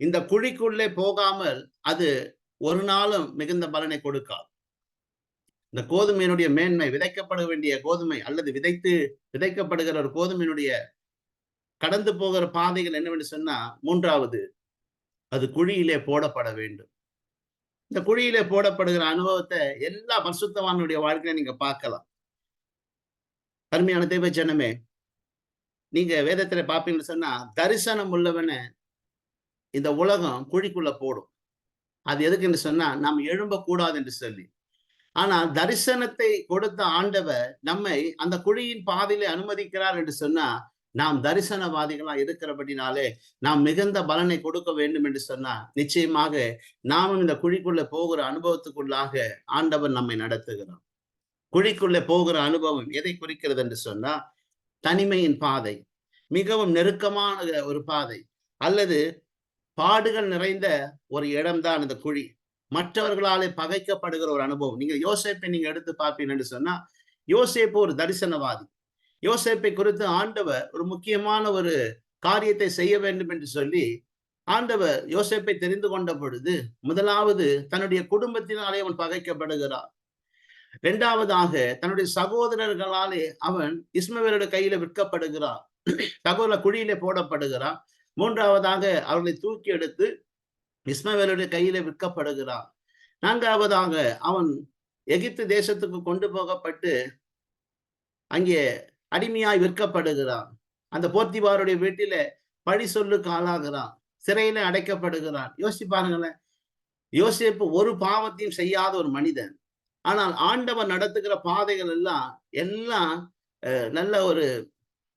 இந்த குழிக்குள்ளே போகாமல் அது ஒரு நாளும் மிகுந்த பலனை கொடுக்காது. இந்த கோதுமையினுடைய மேன்மை, விதைக்கப்பட வேண்டிய கோதுமை அல்லது விதைக்கப்படுகிற ஒரு கோதுமையினுடைய கடந்து போகிற பாதைகள் என்னவென்று சொன்னா, மூன்றாவது, அது குழியிலே போடப்பட வேண்டும். இந்த குழியிலே போடப்படுகிற அனுபவத்தை எல்லா பரிசுத்தவானுடைய வாழ்க்கையில நீங்க பார்க்கலாம். அருமையான தேவ ஜனமே, நீங்க வேதத்துல பாப்பீங்கன்னு சொன்னா, தரிசனம் உள்ளவனை இந்த உலகம் குழிக்குள்ள போடும். அது எதுக்குன்னு சொன்னா, நாம் எழும்பக்கூடாது என்று சொல்லி. ஆனால் தரிசனத்தை கொடுத்த ஆண்டவர் நம்மை அந்த குழியின் பாதையிலே அனுமதிக்கிறார் என்று சொன்னா, நாம் தரிசனவாதிகளா இருக்கிறபடினாலே நாம் மிகுந்த பலனை கொடுக்க வேண்டும் என்று சொன்னா, நிச்சயமாக நாமும் இந்த குழிக்குள்ள போகிற அனுபவத்துக்குள்ளாக ஆண்டவர் நம்மை நடத்துகிறார். குழிக்குள்ளே போகிற அனுபவம் எதை குறிக்கிறது என்று சொன்னா, தனிமையின் பாதை, மிகவும் நெருக்கமான ஒரு பாதை, அல்லது பாடுகள் நிறைந்த ஒரு இடம்தான் இந்த குழி. மற்றவர்களாலே பகைக்கப்படுகிற ஒரு அனுபவம். நீங்க யோசேப்பை நீங்க எடுத்து பார்ப்பீங்க என்று சொன்னா, யோசேப்பு ஒரு தரிசனவாதி. யோசேப்பை குறித்து ஆண்டவர் ஒரு முக்கியமான ஒரு காரியத்தை செய்ய வேண்டும் என்று சொல்லி ஆண்டவர் யோசேப்பை தெரிந்து கொண்ட பொழுது, முதலாவது தன்னுடைய குடும்பத்தினாலே அவன் பகைக்கப்படுகிறான். இரண்டாவதாக தன்னுடைய சகோதரர்களாலே அவன் இஸ்மவேலுடைய கையில விற்கப்படுகிறான். சகோதர குழியிலே போடப்படுகிறான். மூன்றாவதாக அவர்களை தூக்கி எடுத்து இஸ்மவேலுடைய கையிலே விற்கப்படுகிறான். நான்காவதாக அவன் எகிப்து தேசத்துக்கு கொண்டு போகப்பட்டு அங்கே அடிமையாய் விற்கப்படுகிறான். அந்த போர்த்திபாருடைய வீட்டில பழி சொல்லுக்கு ஆளாகிறான். சிறையில அடைக்கப்படுகிறான். யோசிச்சு பாருங்களேன். யோசேப்பு ஒரு பாவத்தையும் செய்யாத ஒரு மனிதன். ஆனால் ஆண்டவர் நடத்துகிற பாதைகள் எல்லாம் நல்ல ஒரு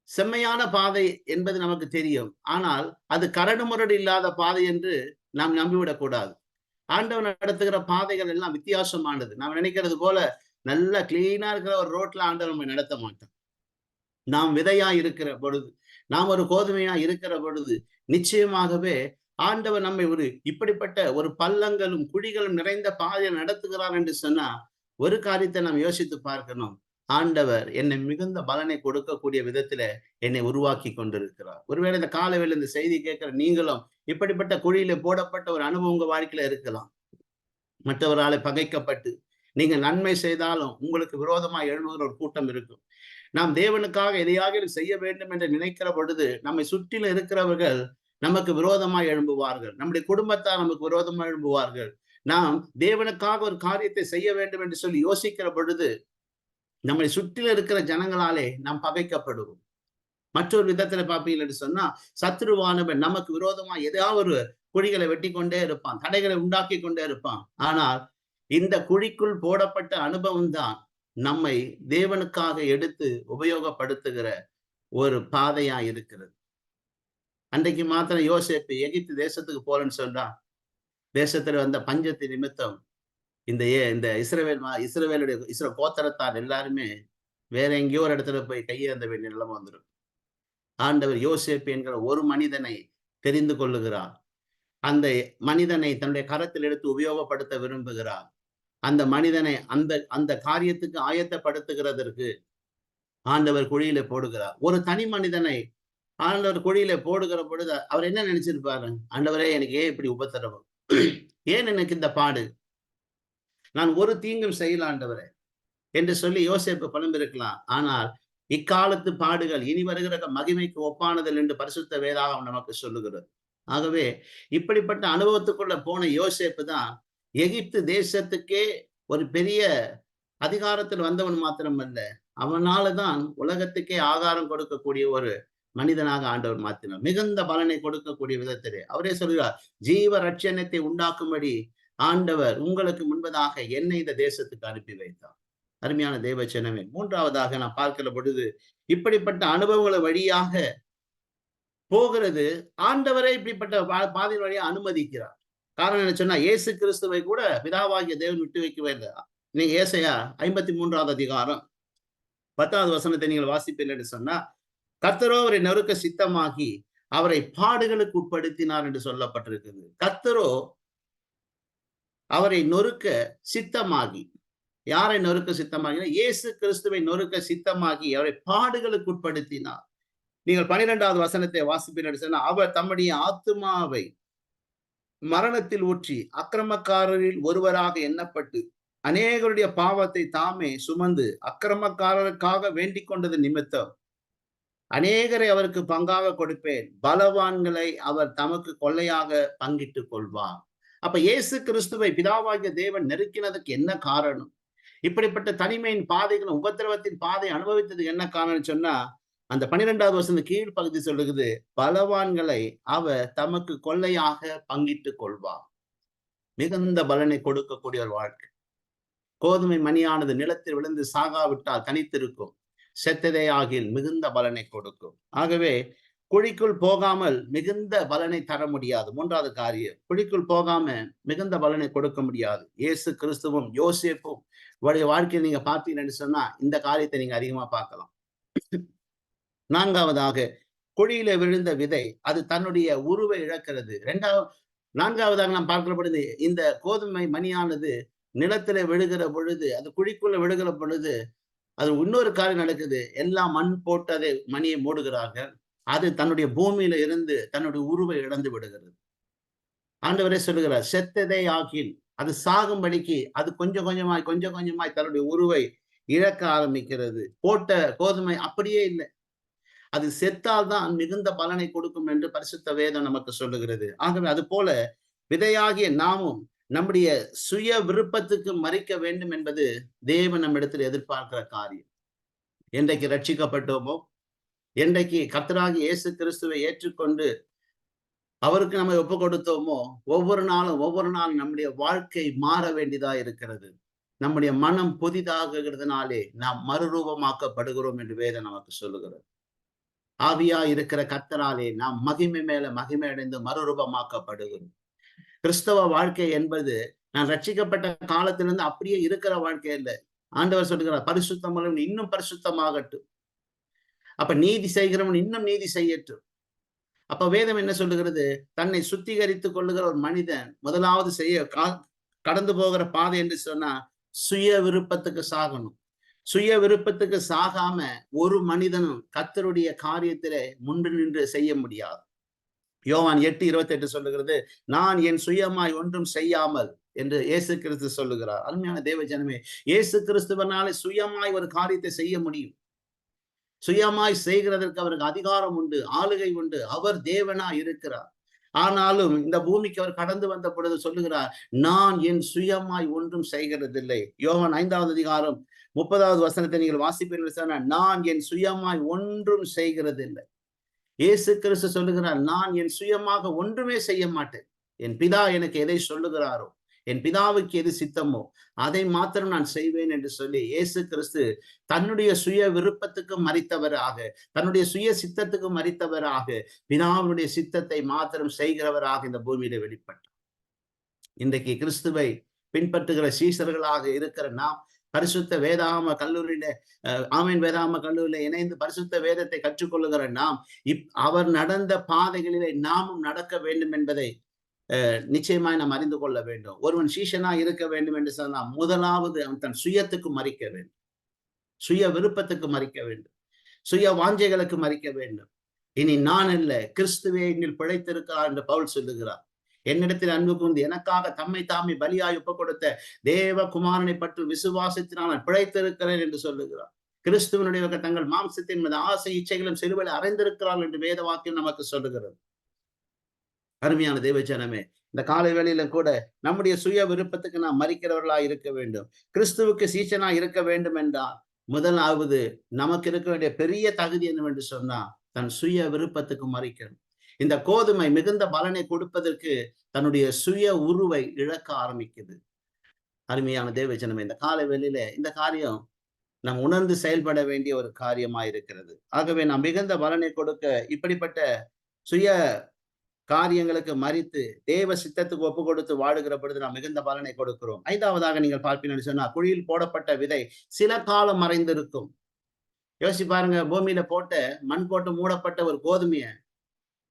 செம்மையான பாதை என்பது நமக்கு தெரியும். ஆனால் அது கரடு முரடு இல்லாத பாதை என்று நாம் நம்பிவிடக் கூடாது. ஆண்டவர் நடத்துகிற பாதைகள் எல்லாம் வித்தியாசமானது. நாம் நினைக்கிறது போல நல்ல கிளீனா இருக்கிற ஒரு ரோட்ல ஆண்டவர் நம்ம நடத்த மாட்டோம். நாம் விதையா இருக்கிற பொழுது, நாம் ஒரு கோதுமையா இருக்கிற பொழுது, நிச்சயமாகவே ஆண்டவர் நம்மை ஒரு இப்படிப்பட்ட ஒரு பள்ளங்களும் குழிகளும் நிறைந்த பாதையை நடத்துகிறார் என்று சொன்னா, ஒரு காரியத்தை நாம் யோசித்து பார்க்கணும். ஆண்டவர் என்னை மிகுந்த பலனை கொடுக்கக்கூடிய விதத்துல என்னை உருவாக்கி கொண்டிருக்கிறார். ஒருவேளை இந்த காலவேளை இந்த செய்தி கேட்கிற நீங்களும் இப்படிப்பட்ட குழியில போடப்பட்ட ஒரு அனுபவம் உங்க வாழ்க்கையில இருக்கலாம். மற்றவராலே பகைக்கப்பட்டு நீங்க நன்மை செய்தாலும் உங்களுக்கு விரோதமா எழும்புகிற ஒரு கூட்டம் இருக்கும். நாம் தேவனுக்காக எதையாக செய்ய வேண்டும் என்று நினைக்கிற பொழுது நம்மை சுற்றிலும் இருக்கிறவர்கள் நமக்கு விரோதமாய் எழும்புவார்கள், நம்முடைய குடும்பத்தார் நமக்கு விரோதமாய் எழும்புவார்கள். நாம் தேவனுக்காக ஒரு காரியத்தை செய்ய வேண்டும் என்று சொல்லி யோசிக்கிற பொழுது நம்மை சுற்றில இருக்கிற ஜனங்களாலே நாம் பகைக்கப்படுவோம். மற்றொரு விதத்துல பார்ப்பீங்கன்னு சொன்னா, சத்துருவானவன் நமக்கு விரோதமா ஏதாவது ஒரு குழிகளை வெட்டி கொண்டே இருப்பான், தடைகளை உண்டாக்கி கொண்டே இருப்பான். ஆனால் இந்த குழிக்குள் போடப்பட்ட அனுபவம் தான் நம்மை தேவனுக்காக எடுத்து உபயோகப்படுத்துகிற ஒரு பாதையா இருக்கிறது. அன்றைக்கு மாத்திரம் யோசேப்பு எகிப்து தேசத்துக்கு போறேன்னு சொல்றான். தேசத்துல வந்த பஞ்சத்து நிமித்தம் இந்த இஸ்ரவேல் கோத்திரத்தார் எல்லாருமே வேற எங்கேயோ ஒரு இடத்துல போய் கையேந்த வேண்டிய நிலைமை வந்துடும். ஆண்டவர் யோசேப்பு என்கிற ஒரு மனிதனை தெரிந்து கொள்ளுகிறார். அந்த மனிதனை தன்னுடைய கரத்தில் எடுத்து உபயோகப்படுத்த விரும்புகிறார். அந்த மனிதனை அந்த காரியத்துக்கு ஆயத்தப்படுத்துகிறதற்கு ஆண்டவர் குழியில போடுகிறார். ஒரு தனி மனிதனை ஆண்டவர் குழியில போடுகிற பொழுது அவர் என்ன நினைச்சிருப்பாரு? ஆண்டவரே, எனக்கு ஏன் இப்படி உபத்திரவம்? ஏன் எனக்கு இந்த பாடு? நான் ஒரு தீங்கும் செய்யல ஆண்டவரே என்று சொல்லி யோசேப்பு புலம்பிருக்கலாம். ஆனால் இக்காலத்து பாடுகள் இனி வருகிற மகிமைக்கு ஒப்பானதில் என்று பரிசுத்த வேதாகம் நமக்கு சொல்லுகிறது. ஆகவே இப்படிப்பட்ட அனுபவத்துக்குள்ள போன யோசேப்பு தான் எகிப்து தேசத்துக்கே ஒரு பெரிய அதிகாரத்தில் வந்தவன் மாத்திரமல்ல, அவனாலதான் உலகத்துக்கே ஆகாரம் கொடுக்கக்கூடிய ஒரு மனிதனாக ஆண்டவர் மாத்தினார். மிகுந்த பலனை கொடுக்கக்கூடிய விதத்திலே அவரே சொல்கிறார், ஜீவ ரட்சணத்தை உண்டாக்கும்படி ஆண்டவர் உங்களுக்கு முன்பதாக என்னை இந்த தேசத்துக்கு அனுப்பி வைத்தார். அருமையான தேவச்சனமே, மூன்றாவதாக நான் பார்க்கிற பொழுது இப்படிப்பட்ட அனுபவங்களை வழியாக போகிறது ஆண்டவரை இப்படிப்பட்ட பாதையின் வழியா அனுமதிக்கிறார். காரணம் என்ன சொன்னா, இயேசு கிறிஸ்துவை கூட பிதாவாகிய தேவன் விட்டு வைக்கவே இல்லை. நீங்க ஏசாயா 53வது அதிகாரம் 10வது வசனத்தை நீங்கள் வாசிப்பீர்கள் என்று சொன்னா, கர்த்தரோ அவரை நொறுக்க சித்தமாகி அவரை பாடுகளுக்கு உட்படுத்தினார் என்று சொல்லப்பட்டிருக்குது. கர்த்தரோ அவரை நொறுக்க சித்தமாகி, யாரை நொறுக்க சித்தமாகினா இயேசு கிறிஸ்துவை நொறுக்க சித்தமாகி அவரை பாடுகளுக்கு உட்படுத்தினார். நீங்கள் 12வது வசனத்தை வாசிப்பீர்கள் சொன்னா, அவர் தம்முடைய ஆத்துமாவை மரணத்தில் ஊற்றி அக்கிரமக்காரரில் ஒருவராக எண்ணப்பட்டு அநேகருடைய பாவத்தை தாமே சுமந்து அக்கிரமக்காரருக்காக வேண்டிக் கொண்டது நிமித்தம் அநேகரை அவருக்கு பங்காக கொடுப்பேன், பலவான்களை அவர் தமக்கு கொள்ளையாக பங்கிட்டுக் கொள்வார். அப்ப இயேசு கிறிஸ்துவை பிதாவாகிய தேவன் நெருக்கினதுக்கு என்ன காரணம்? இப்படிப்பட்ட தனிமையின் பாதைகளும் உபத்திரவத்தின் பாதை அனுபவித்ததுக்கு என்ன காரணம் சொன்னா, அந்த 12வது வசனம் கீழ் பகுதி சொல்லுகிறது, பலவான்களை அவர் தமக்கு கொள்ளையாக பங்கிட்டுக் கொள்வார். மிகுந்த பலனை கொடுக்கக்கூடிய ஒரு வாழ்க்கை. கோதுமை மணியானது நிலத்தில் விழுந்து சாகாவிட்டால் தனித்திருக்கும், செத்ததே ஆகில் மிகுந்த பலனை கொடுக்கும். ஆகவே குழிக்குள் போகாமல் மிகுந்த பலனை தர முடியாது. மூன்றாவது காரியம், குழிக்குள் போகாம மிகுந்த பலனை கொடுக்க முடியாது. இயேசு கிறிஸ்துவும் யோசேப்பும் வாழ்க்கையில் நீங்க பார்த்தீங்கன்னு சொன்னா இந்த காரியத்தை நீங்க அதிகமா பார்க்கலாம். நான்காவதாக, குழியில விழுந்த விதை அது தன்னுடைய உருவை இழக்கிறது. நான்காவதாக நாம் பார்க்கிற பொழுது, இந்த கோதுமை மணியானது நிலத்தில விழுகிற பொழுது, அது குழிக்குள்ள விழுகிற பொழுது அது இன்னொரு காரியம் நடக்குது. எல்லாம் மண் போட்டு அதை மணியை மூடுகிறார்கள். அது தன்னுடைய பூமியில இருந்து தன்னுடைய உருவை இழந்து விடுகிறது. ஆண்டவரே சொல்லுகிறார், செத்ததே ஆகில், அது சாகும்படிக்கு அது கொஞ்சம் கொஞ்சமாய் தன்னுடைய உருவை இழக்க ஆரம்பிக்கிறது. போட்ட கோதுமை அப்படியே இல்லை, அது செத்தால்தான் மிகுந்த பலனை கொடுக்கும் என்று பரிசுத்த வேதம் நமக்கு சொல்லுகிறது. ஆகவே அது போல விதையாகிய நாமும் நம்முடைய சுய விருப்பத்துக்கு மறிக்க வேண்டும் என்பது தேவன் நம்மிடத்தில் எதிர்பார்க்கிற காரியம். என்றைக்கு ரட்சிக்கப்பட்டோமோ, என்றைக்கு கர்த்தராகிய இயேசு கிறிஸ்துவை ஏற்றுக்கொண்டு அவருக்கு நம்ம ஒப்பு கொடுத்தோமோ, ஒவ்வொரு நாளும் நம்முடைய வாழ்க்கை மாற வேண்டியதா இருக்கிறது. நம்முடைய மனம் புதிதாகிறதுனாலே நாம் மறுரூபமாக்கப்படுகிறோம் என்று வேதம் நமக்கு சொல்லுகிறது. ஆவியா இருக்கிற கர்த்தராலே நாம் மகிமை மேல மகிமை அடைந்து மறுரூபமாக்கப்படுகிறோம். கிறிஸ்தவ வாழ்க்கை என்பது நான் ரட்சிக்கப்பட்ட காலத்திலிருந்து அப்படியே இருக்கிற வாழ்க்கை இல்லை. ஆண்டவர் சொல்லுகிறார், பரிசுத்தம் இன்னும் பரிசுத்தமாகட்டும். அப்ப நீதி செய்கிறவன் இன்னும் நீதி செய்யட்டும். அப்ப வேதம் என்ன சொல்லுகிறது? தன்னை சுத்திகரித்துக் கொள்ளுகிற ஒரு மனிதன் முதலாவது கடந்து போகிற பாதை என்று சொன்னா சுய விருப்பத்துக்கு சாகணும். சுய விருப்பத்துக்கு சாகாம ஒரு மனிதனும் கர்த்தருடைய காரியத்திலே முன்று நின்று செய்ய முடியாது. யோவான் 8:28 சொல்லுகிறது, நான் என் சுயமாய் ஒன்றும் செய்யாமல் என்று இயேசு கிறிஸ்து சொல்லுகிறார். அருமையான தேவ ஜனமே, இயேசு கிறிஸ்துவனாலே சுயமாய் ஒரு காரியத்தை செய்ய முடியும். சுயமாய் செய்கிறதற்கு அவருக்கு அதிகாரம் உண்டு, ஆளுகை உண்டு. அவர் தேவனா இருக்கிறார். ஆனாலும் இந்த பூமிக்கு அவர் கடந்து வந்த பொழுது சொல்லுகிறார், நான் என் சுயமாய் ஒன்றும் செய்கிறதில்லை. யோவான் 5வது அதிகாரம் 30வது வசனத்தை நீங்கள் வாசிப்பீர்கள் சொன்னால், நான் என் சுயமாய் ஒன்றும் செய்கிறதில்லை. இயேசு கிறிஸ்து சொல்லுகிறார், நான் என் சுயமாக ஒன்றுமே செய்ய மாட்டேன். என் பிதா எனக்கு எதை சொல்லுகிறாரோ, என் பிதாவுக்கு எது சித்தமோ அதை மாத்திரம் நான் செய்வேன் என்று சொல்லி இயேசு கிறிஸ்து தன்னுடைய சுய விருப்பத்துக்கு மரித்தவராக, தன்னுடைய சுய சித்தத்துக்கு மரித்தவராக, பிதாவுடைய சித்தத்தை மாத்திரம் செய்கிறவராக இந்த பூமியில வெளிப்பட்டார். இன்றைக்கு கிறிஸ்துவை பின்பற்றுகிற சீஷர்களாக இருக்கிற நாம் பரிசுத்த வேதாகம கல்லூரியில ஆமீன் வேதாகம கல்லூரியில இணைந்து பரிசுத்த வேதத்தை கற்றுக்கொள்ளுகிற நாம் அவர் நடந்த பாதைகளிலே நாமும் நடக்க வேண்டும் என்பதை நிச்சயமாய் நாம் அறிந்து கொள்ள வேண்டும். ஒருவன் சீஷனா இருக்க வேண்டும் என்று சொன்னால் முதலாவது அவன் தன் சுயத்துக்கு மறிக்க வேண்டும், சுய விருப்பத்துக்கு மறிக்க வேண்டும், சுய வாஞ்சைகளுக்கு மறிக்க வேண்டும். இனி நான் அல்ல, கிறிஸ்துவே என்னில் பிழைத்திருக்கிறார் என்று பவுல் சொல்லுகிறார். என்னிடத்தில் அன்பு கூர்ந்து எனக்காக தம்மை தாமே பலியாய் ஒப்புக் கொடுத்த தேவ குமாரனை பற்றி விசுவாசத்தினால் நான் பிழைத்திருக்கிறேன் என்று சொல்லுகிறார். கிறிஸ்துவனுடைய தங்கள் மாம்சத்தின் மீது ஆசை இச்சைகளும் சிலுவையில் அறைந்திருக்கிறார்கள் என்று வேத வாக்கியம் நமக்கு சொல்லுகிறது. அருமையான தேவஜனமே, இந்த காலை வேளையில கூட நம்முடைய சுய விருப்பத்துக்கு நாம் மறிக்கிறவர்களா இருக்க வேண்டும். கிறிஸ்துவுக்கு சீஷனா இருக்க வேண்டும் என்றால் முதலாவது நமக்கு இருக்க வேண்டிய பெரிய தகுதி என்னவென்று சொன்னா தன் சுய விருப்பத்துக்கு மறிக்கணும். இந்த கோதுமை மிகுந்த பலனை கொடுப்பதற்கு தன்னுடைய சுய உருவை இழக்க ஆரம்பிக்குது. அருமையான தேவஜனமே, இந்த காலை வேளையில இந்த காரியம் நாம் உணர்ந்து செயல்பட வேண்டிய ஒரு காரியமா இருக்கிறது. ஆகவே நாம் மிகுந்த பலனை கொடுக்க இப்படிப்பட்ட சுய காரியங்களுக்கு மறித்து தேவ சித்தத்துக்கு ஒப்பு கொடுத்து வாழுகிற பொழுது நாம் மிகுந்த பலனை கொடுக்கிறோம். 5வதாக நீங்கள் பார்ப்பீங்கன்னு சொன்னா, குழியில் போடப்பட்ட விதை சில காலம் மறைந்திருக்கும். யோசிச்சு பாருங்க, பூமியில போட்ட மண் போட்டு மூடப்பட்ட ஒரு கோதுமையை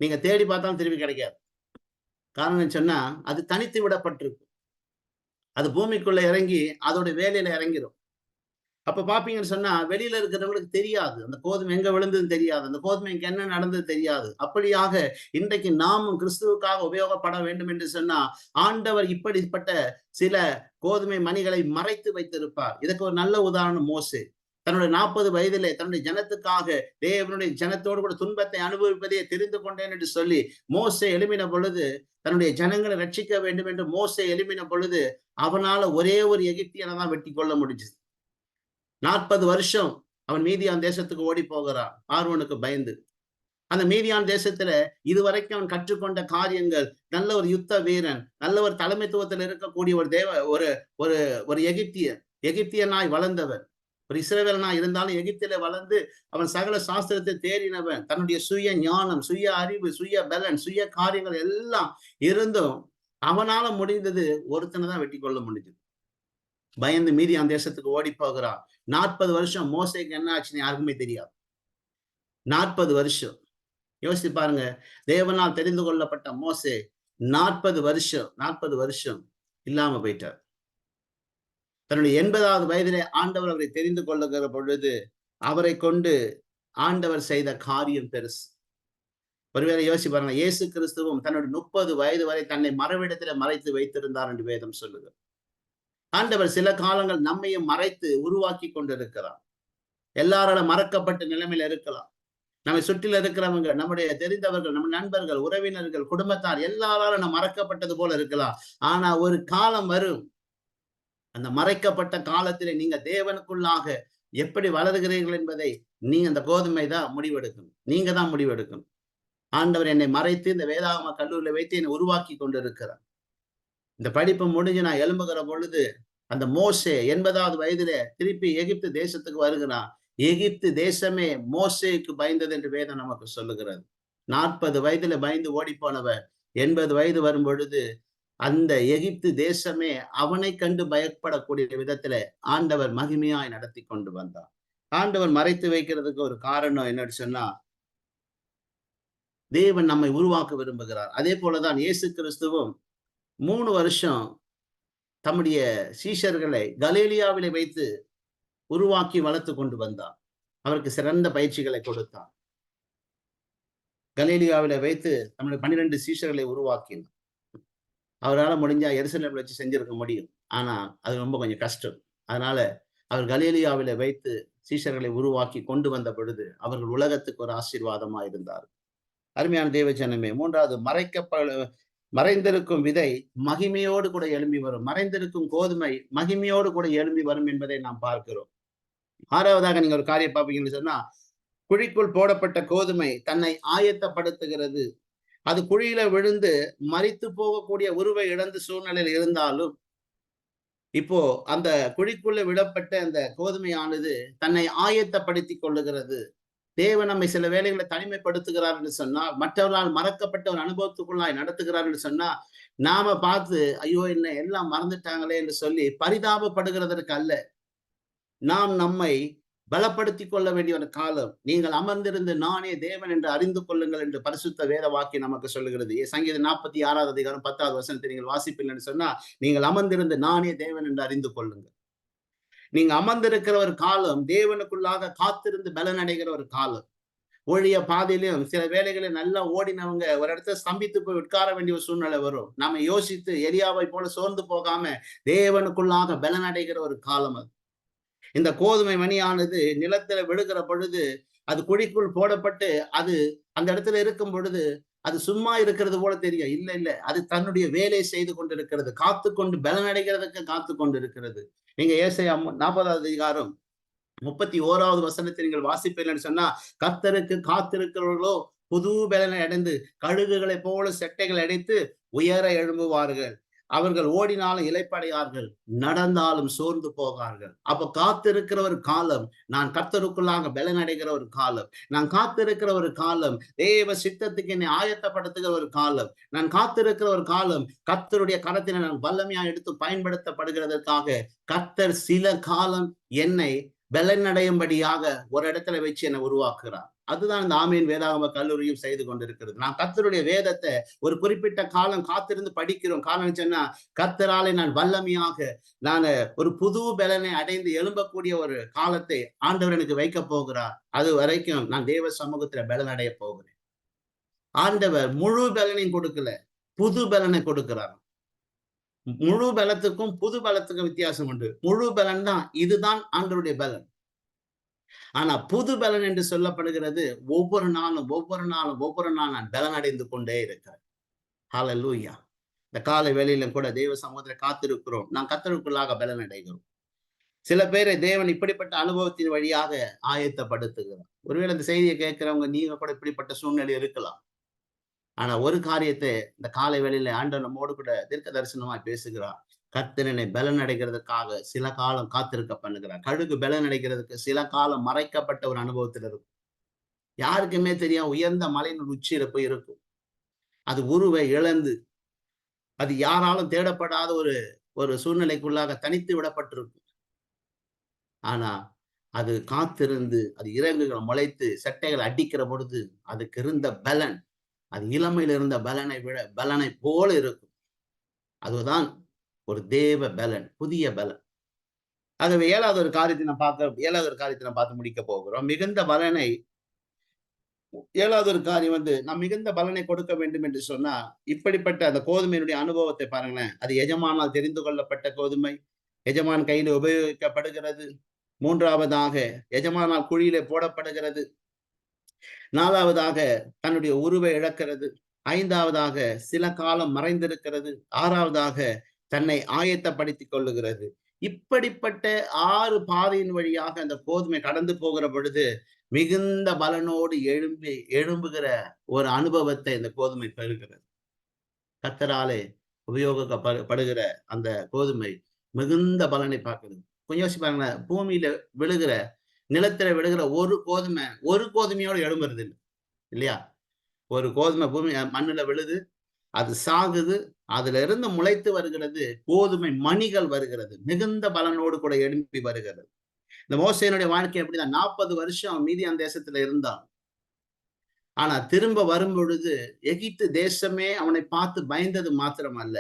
நீங்க தேடி பார்த்தாலும் திரும்பி கிடைக்காது. காரணம் சொன்னா அது தனித்து விடப்பட்டிருக்கும். அது பூமிக்குள்ள இறங்கி அதோட வேலையில இறங்கிடும். அப்ப பாப்பீங்கன்னு சொன்னா வெளியில இருக்கிறவங்களுக்கு தெரியாது அந்த கோதுமை எங்க விழுந்ததுன்னு தெரியாது, அந்த கோதுமைக்கு என்ன நடந்தது தெரியாது. அப்படியாக இன்றைக்கு நாமும் கிறிஸ்துவுக்காக உபயோகப்பட வேண்டும் என்று சொன்னா ஆண்டவர் இப்படிப்பட்ட சில கோதுமை மணிகளை மறைத்து வைத்திருப்பார். இதுக்கு ஒரு நல்ல உதாரணம் மோசே. தன்னுடைய 40 வயதிலே தன்னுடைய ஜனத்துக்காக தேவனுடைய ஜனத்தோடு கூட துன்பத்தை அனுபவிப்பதையே தெரிந்து கொண்டேன் என்று சொல்லி மோசே எழுப்பின பொழுது, தன்னுடைய ஜனங்களை ரட்சிக்க வேண்டும் என்று மோசே எழுப்பின பொழுது அவனால ஒரே ஒரு எகிப்தியனை தான் வெட்டி கொள்ள முடிஞ்சது. 40 வருஷம் அவன் மீதியான் தேசத்துக்கு ஓடி போகிறான் பார்வோனுக்கு பயந்து. அந்த மீதியான் தேசத்துல இதுவரைக்கும் அவன் கற்றுக்கொண்ட காரியங்கள், நல்ல ஒரு யுத்த வீரன், நல்ல ஒரு தலைமைத்துவத்தில் இருக்கக்கூடிய ஒரு ஒரு எகிப்தியனாய் வளர்ந்தவன், ஒரு இஸ்ரவேலனாய் இருந்தாலும் எகிப்தில வளர்ந்து அவன் சகல சாஸ்திரத்தை தேறினவன். தன்னுடைய சுய ஞானம், சுய அறிவு, சுய பலன், சுய காரியங்கள் எல்லாம் இருந்தும் அவனால முடிந்தது ஒருத்தனை தான் வெட்டி கொள்ள முடிஞ்சது. பயந்து மீதியான் தேசத்துக்கு ஓடி போகிறான். 40 வருஷம் மோசேக்கு என்ன ஆச்சுன்னு யாருக்குமே தெரியாது. 40 வருஷம் யோசிச்சு பாருங்க, தேவனால் தெரிந்து கொள்ளப்பட்ட மோசே 40 வருஷம் இல்லாம போயிட்டார். தன்னுடைய 80வது வயதிலே ஆண்டவர் அவரை தெரிந்து கொள்ளுகிற பொழுது அவரை கொண்டு ஆண்டவர் செய்த காரியம் பெருசு. ஒருவேளை யோசிச்சு பாருங்க, இயேசு கிறிஸ்துவும் தன்னுடைய 30 வயது வரை தன்னை மறைவிடத்தில மறைத்து வைத்திருந்தார் என்று வேதம் சொல்லுகிறது. ஆண்டவர் சில காலங்கள் நம்மையும் மறைத்து உருவாக்கி கொண்டிருக்கிறார். எல்லாரால மறக்கப்பட்ட நிலைமையில இருக்கலாம். நம்மை சுற்றில இருக்கிறவங்க, நம்முடைய தெரிந்தவர்கள், நம்ம நண்பர்கள், உறவினர்கள், குடும்பத்தார் எல்லாராலும் நம்ம மறக்கப்பட்டது போல இருக்கலாம். ஆனா ஒரு காலம் வரும், அந்த மறைக்கப்பட்ட காலத்திலே நீங்க தேவனுக்குள்ளாக எப்படி வளருகிறீர்கள் என்பதை நீங்க அந்த கோதுமை தான் முடிவெடுக்கணும். நீங்க தான் முடிவெடுக்கணும். ஆண்டவர் என்னை மறைத்து இந்த வேதாகம கல்லூரியில வைத்து என்னை உருவாக்கி கொண்டிருக்கிறார். இந்த படிப்பு முடிஞ்சு நான் எழும்புகிற பொழுது அந்த மோசே 80வது வயதிலே திருப்பி எகிப்து தேசத்துக்கு வருகிறான். எகிப்து தேசமே மோசேக்கு பயந்தது என்று வேதம் நமக்கு சொல்லுகிறது. 40 வயதுல பயந்து ஓடி போனவர் 80 வயது வரும் பொழுது அந்த எகிப்து தேசமே அவனை கண்டு பயப்படக்கூடிய விதத்துல ஆண்டவர் மகிமையாய் நடத்தி கொண்டு வந்தார். ஆண்டவர் மறைத்து வைக்கிறதுக்கு ஒரு காரணம் என்னன்னு சொன்னா, தேவன் நம்மை உருவாக்க விரும்புகிறார். அதே போலதான் இயேசு கிறிஸ்துவும் 3 வருஷம் தம்முடைய சீஷர்களை கலிலேயாவிலே வைத்து உருவாக்கி வளர்த்து கொண்டு வந்தார். அவருக்கு சிறந்த பயிற்சிகளை கொடுத்தார். கலிலேயாவிலே வைத்து தம்முடைய 12 சீஷர்களை உருவாக்கினார். அவரால் முடிஞ்சா எருசலேம்ல வச்சு செஞ்சிருக்க முடியும், ஆனா அது ரொம்ப கொஞ்சம் கஷ்டம். அதனால அவர் கலிலேயாவிலே வைத்து சீஷர்களை உருவாக்கி கொண்டு வந்த பொழுது அவர்கள் உலகத்துக்கு ஒரு ஆசீர்வாதமா இருந்தார். அருமையான தேவஜனமே, மூன்றாவது மறைந்திருக்கும் விதை மகிமையோடு கூட எழும்பி வரும். மறைந்திருக்கும் கோதுமை மகிமையோடு கூட எழும்பி வரும் என்பதை நாம் பார்க்கிறோம். ஆறாவதாக நீங்க ஒரு காரியம் பார்ப்பீங்கன்னு சொன்னா, குழிக்குள் போடப்பட்ட கோதுமை தன்னை ஆயத்தப்படுத்துகிறது. அது குழியில விழுந்து மரித்து போகக்கூடிய உருவை இழந்து சூழ்நிலையில் இருந்தாலும், இப்போ அந்த குழிக்குள்ள விடப்பட்ட அந்த கோதுமையானது தன்னை ஆயத்தப்படுத்திக் கொள்ளுகிறது. தேவன் நம்மை சில வேளைகளை தனிமைப்படுத்துகிறார் என்று சொன்னா, மற்றவர்களால் மறக்கப்பட்ட ஒரு அனுபவத்துக்குள்ளாய் நடத்துகிறார் என்று சொன்னா, நாம பார்த்து ஐயோ என்ன எல்லாம் மறந்துட்டாங்களே என்று சொல்லி பரிதாபப்படுகிறதற்கு அல்ல, நாம் நம்மை பலப்படுத்திக் கொள்ள வேண்டிய ஒரு காலம். நீங்கள் அமர்ந்திருந்து நானே தேவன் என்று அறிந்து கொள்ளுங்கள் என்று பரிசுத்த வேத வாக்கியம் நமக்கு சொல்லுகிறது. சங்கீதம் 46வது அதிகாரம் 10வது வசனத்தை நீங்கள் வாசிப்பீர்கள் என்று சொன்னா, நீங்கள் அமர்ந்திருந்து நானே தேவன் என்று அறிந்து கொள்ளுங்கள். நீங்க அமர்ந்திருக்கிற ஒரு காலம் தேவனுக்குள்ளாக காத்திருந்து பலன் அடைகிற ஒரு காலம். ஓடிய பாதையிலும் சில வேளைகளில் நல்லா ஓடினவங்க ஒரு இடத்துல ஸ்தம்பித்து போய் உட்கார வேண்டிய ஒரு சூழ்நிலை வரும். நாம யோசித்து எலியாவை போல சோர்ந்து போகாம தேவனுக்குள்ளாக பலன் அடைகிற ஒரு காலம் அது. இந்த கோதுமை மணியானது நிலத்துல விழுகிற பொழுது, அது குழிக்குள் போடப்பட்டு அது அந்த இடத்துல இருக்கும் பொழுது அது சும்மா இருக்கிறது போல தெரியும். இல்ல இல்ல, அது தன்னுடைய வேலையை செய்து கொண்டிருக்கிறது. காத்து கொண்டு பலன் அடைகிறதுக்கு காத்து கொண்டு இருக்கிறது. நீங்க ஏசாயா 40வது அதிகாரம் 31வது வசனத்தை நீங்கள் வாசிப்பீர்கள் சொன்னா, கர்த்தருக்கு காத்திருக்கிறவர்களோ புது பலனை அடைந்து கழுகுகளை போல செட்டைகள் அடைத்து உயர எழும்புவார்கள். அவர்கள் ஓடினாலும் இளைப்படையார்கள், நடந்தாலும் சோர்ந்து போகார்கள். அப்ப காத்திருக்கிற ஒரு காலம், நான் கர்த்தருக்குள்ளாக பலன் அடைகிற ஒரு காலம். நான் காத்திருக்கிற ஒரு காலம், தேவ சித்தத்துக்கு என்னை ஆயத்தப்படுத்துகிற ஒரு காலம். நான் காத்திருக்கிற ஒரு காலம், கர்த்தருடைய கரத்தினை நான் வல்லமையா எடுத்து பயன்படுத்தப்படுகிறதற்காக கர்த்தர் சில காலம் என்னை பலனடையும்படியாக ஒரு இடத்துல வச்சு என்னை உருவாக்குகிறார். அதுதான் இந்த ஆமீன் வேதாகம கல்லூரியும் செய்து கொண்டிருக்கிறது. நான் கர்த்தருடைய வேதத்தை ஒரு குறிப்பிட்ட காலம் காத்திருந்து படிக்கிறோம். காரணம் சொன்னா, கர்த்தராலே நான் வல்லமையாக நான் ஒரு புது பலனை அடைந்து எழும்பக்கூடிய ஒரு காலத்தை ஆண்டவர் எனக்கு வைக்க போகிறார். அது வரைக்கும் நான் தேவ சமூகத்துல பலன் அடைய போகிறேன். ஆண்டவர் முழு பலனையும் கொடுக்கல, புது பலனை கொடுக்கிறார். முழு பலத்துக்கும் புது பலத்துக்கும் வித்தியாசம் உண்டு. முழு பலன் தான், இதுதான் ஆண்டவருடைய பலன். ஆனா புது பலன் என்று சொல்லப்படுகிறது ஒவ்வொரு நாளும் நான் பலன் அடைந்து கொண்டே இருக்கிறேன். ஹல்லேலூயா. இந்த காலை வேளையிலும் கூட தேவ சமூகத்துல காத்திருக்கிறோம். நான் கர்த்தருக்குள்ளாக பலன் அடைகிறோம். சில பேரை தேவன் இப்படிப்பட்ட அனுபவத்தின் வழியாக ஆயத்தப்படுத்துகிறார். ஒருவேளை இந்த செய்தியை கேட்கிறவங்க நீங்க கூட இப்படிப்பட்ட சூழ்நிலை இருக்கலாம். ஆனா ஒரு காரியத்தை இந்த காலை வேளையில ஆண்டவர் நம்மோடு கூட தீர்க்க தரிசனமாய் பேசுகிறார். கர்த்தரனை பலன் அடைகிறதுக்காக சில காலம் காத்திருக்க பண்ணுகிறார். கழுகு பலன் அடைகிறதுக்கு சில காலம் மறைக்கப்பட்ட ஒரு அனுபவத்தில் இருக்கும். யாருக்குமே தெரியும், உயர்ந்த மலையின் உச்சியில போய் இருக்கும். அது உருவை இழந்து அது யாராலும் தேடப்படாத ஒரு சூழ்நிலைக்குள்ளாக தனித்து விடப்பட்டிருக்கும். ஆனா அது காத்திருந்து அது இறங்குகள் முளைத்து செட்டைகள் அடிக்கிற பொழுது அதுக்கு இருந்த பலன், அது இளமையில் இருந்த பலனை விட பலனை போல இருக்கும். அதுதான் ஒரு தேவ பலன், புதிய பலன். ஆகவே ஏழாவது ஒரு காரியத்தை நாம் பார்த்து முடிக்க போகிறோம். மிகுந்த பலனை, ஏழாவது ஒரு காரியம் நாம் மிகுந்த பலனை கொடுக்க வேண்டும் என்று சொன்னா, இப்படிப்பட்ட அந்த கோதுமையினுடைய அனுபவத்தை பாருங்களேன். அது எஜமானால் தெரிந்து கொள்ளப்பட்ட கோதுமை, எஜமான் கையில் உபயோகிக்கப்படுகிறது. மூன்றாவதாக எஜமானால் குழியிலே போடப்படுகிறது. நாலாவதாக தன்னுடைய உருவை இழக்கிறது. ஐந்தாவதாக சில காலம் மறைந்திருக்கிறது. ஆறாவதாக தன்னை ஆயத்தப்படுத்திக் கொள்ளுகிறது. இப்படிப்பட்ட 6 பாதையின் வழியாக அந்த கோதுமை கடந்து போகிற பொழுது மிகுந்த பலனோடு எழும்புகிற ஒரு அனுபவத்தை இந்த கோதுமை பெறுகிறது. கர்த்தராலே உபயோகப்படுகிற அந்த கோதுமை மிகுந்த பலனை பார்க்கிறது. கொஞ்சம் யோசிச்சு பாருங்களேன், பூமியில விழுகிற, நிலத்துல விழுகிற ஒரு கோதுமையோடு எழும்புறது இல்லை இல்லையா? ஒரு கோதுமை பூமி மண்ணுல விழுது, அது சாகுது, அதுல இருந்து முளைத்து வருகிறது கோதுமை மணிகள் வருகிறது, மிகுந்த பலனோடு கூட எழும்பி வருகிறது. இந்த மோசேனுடைய வாழ்க்கை எப்படிதான் 40 வருஷம் மீதியான் தேசத்துல இருந்தான். ஆனா திரும்ப வரும் பொழுது எகிப்து தேசமே அவனை பார்த்து பயந்தது மாத்திரம் அல்ல,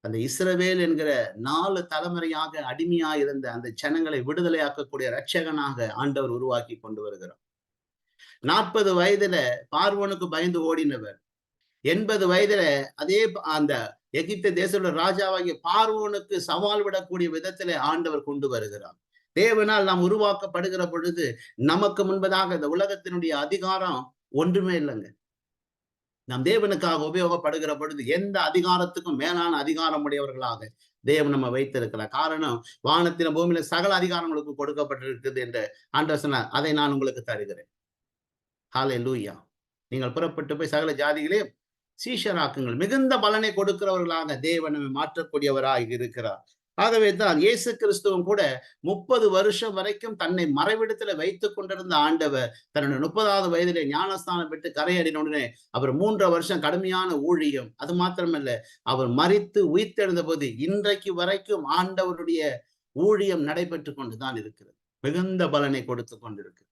அந்த இஸ்ரவேல் என்கிற 4 தலைமுறையாக அடிமையாக இருந்த அந்த ஜனங்களை விடுதலையாக்கக்கூடிய இரட்சகனாக ஆண்டவர் உருவாக்கி கொண்டு வருகிறார். 40 வயதுல பார்வோனுக்கு பயந்து ஓடினவர் 80 வயதுல அதே அந்த எகிப்து தேசத்துல ராஜாவாகிய பார்வோனுக்கு சவால் விடக்கூடிய விதத்திலே ஆண்டவர் கொண்டு வருகிறார். தேவனால் நாம் உருவாக்கப்படுகிற பொழுது நமக்கு முன்பதாக இந்த உலகத்தினுடைய அதிகாரம் ஒன்றுமே இல்லைங்க. நாம் தேவனுக்காக உபயோகப்படுகிற பொழுது எந்த அதிகாரத்துக்கும் மேலான அதிகாரம் உடையவர்களாக தேவன் நம்ம வைத்திருக்கிறார். காரணம், வானத்தின பூமியில சகல அதிகாரங்களுக்கு கொடுக்கப்பட்டிருக்குது என்று ஆண்டவர் சொன்னார். அதை நான் உங்களுக்கு தருகிறேன். ஹல்லேலூயா. நீங்கள் புறப்பட்டு போய் சகல ஜாதிகளே சீஷராக்குங்கள். மிகுந்த பலனை கொடுக்கிறவர்களாக தேவன் நம்மை மாற்றக்கூடியவராக இருக்கிறார். ஆகவே தான் இயேசு கிறிஸ்துவும் கூட 30 வருஷம் வரைக்கும் தன்னை மறைவிடத்துல வைத்துக் கொண்டிருந்த ஆண்டவர் தன்னுடைய 30வது வயதிலே ஞானஸ்தானம் பெற்று கரையேறின உடனே அவர் 3 வருஷம் கடுமையான ஊழியம். அது மாத்திரமல்ல, அவர் மரித்து உயிர்த்தெழுந்த போது இன்றைக்கு வரைக்கும் ஆண்டவருடைய ஊழியம் நடைபெற்று கொண்டுதான் இருக்கிறது. மிகுந்த பலனை கொடுத்து கொண்டிருக்கு.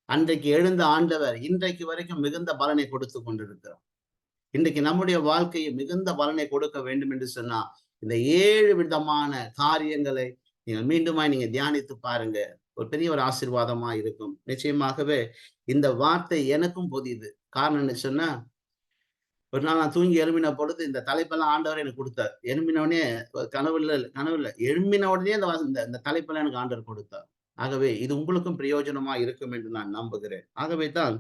அன்றைக்கு எழுந்த ஆண்டவர் இன்றைக்கு வரைக்கும் மிகுந்த பலனை கொடுத்து கொண்டிருக்கிறார். இன்றைக்கு நம்முடைய வாழ்க்கையை மிகுந்த பலனை கொடுக்க வேண்டும் என்று சொன்னா, இந்த 7 விதமான காரியங்களை நீங்க தியானித்து பாருங்க. ஒரு பெரிய ஒரு ஆசீர்வாதமா இருக்கும். நிச்சயமாகவே இந்த வார்த்தை எனக்கும் புதியது. காரணம் என்ன சொன்னா, ஒரு நாள் நான் தூங்கி எழும்பின பொழுது இந்த தலைப்பெல்லாம் ஆண்டவர் எனக்கு கொடுத்தார். எழும்பினோடனே கனவுல எழும்பின உடனே இந்த தலைப்பெல்லாம் எனக்கு ஆண்டவர் கொடுத்தார். ஆகவே இது உங்களுக்கும் பிரயோஜனமா இருக்கும் என்று நான் நம்புகிறேன். ஆகவே தான்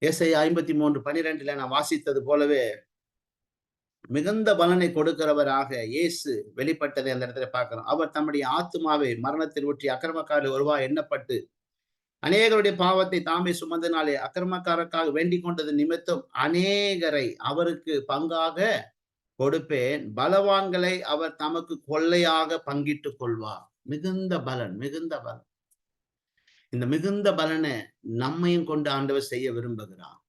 ஏசாயா 53:12 நான் வாசித்தது போலவே மிகுந்த பலனை கொடுக்கிறவராக இயேசு வெளிப்பட்டதை அந்த இடத்துல பார்க்கிறோம். அவர் தம்முடைய ஆத்துமாவை மரணத்தில் ஊற்றி அக்கிரமக்காரர் ஒருவா எண்ணப்பட்டு அநேகருடைய பாவத்தை தாமே சுமந்தனாலே அக்கிரமக்காரருக்காக வேண்டிக் கொண்டது நிமித்தம் அநேகரை அவருக்கு பங்காக கொடுப்பேன். பலவான்களை அவர் தமக்கு கொள்ளையாக பங்கிட்டுக் கொள்வார். மிகுந்த பலன். இந்த மிகுந்த பலனை நம்மையும் கொண்டு ஆண்டவர் செய்ய விரும்புகிறார்.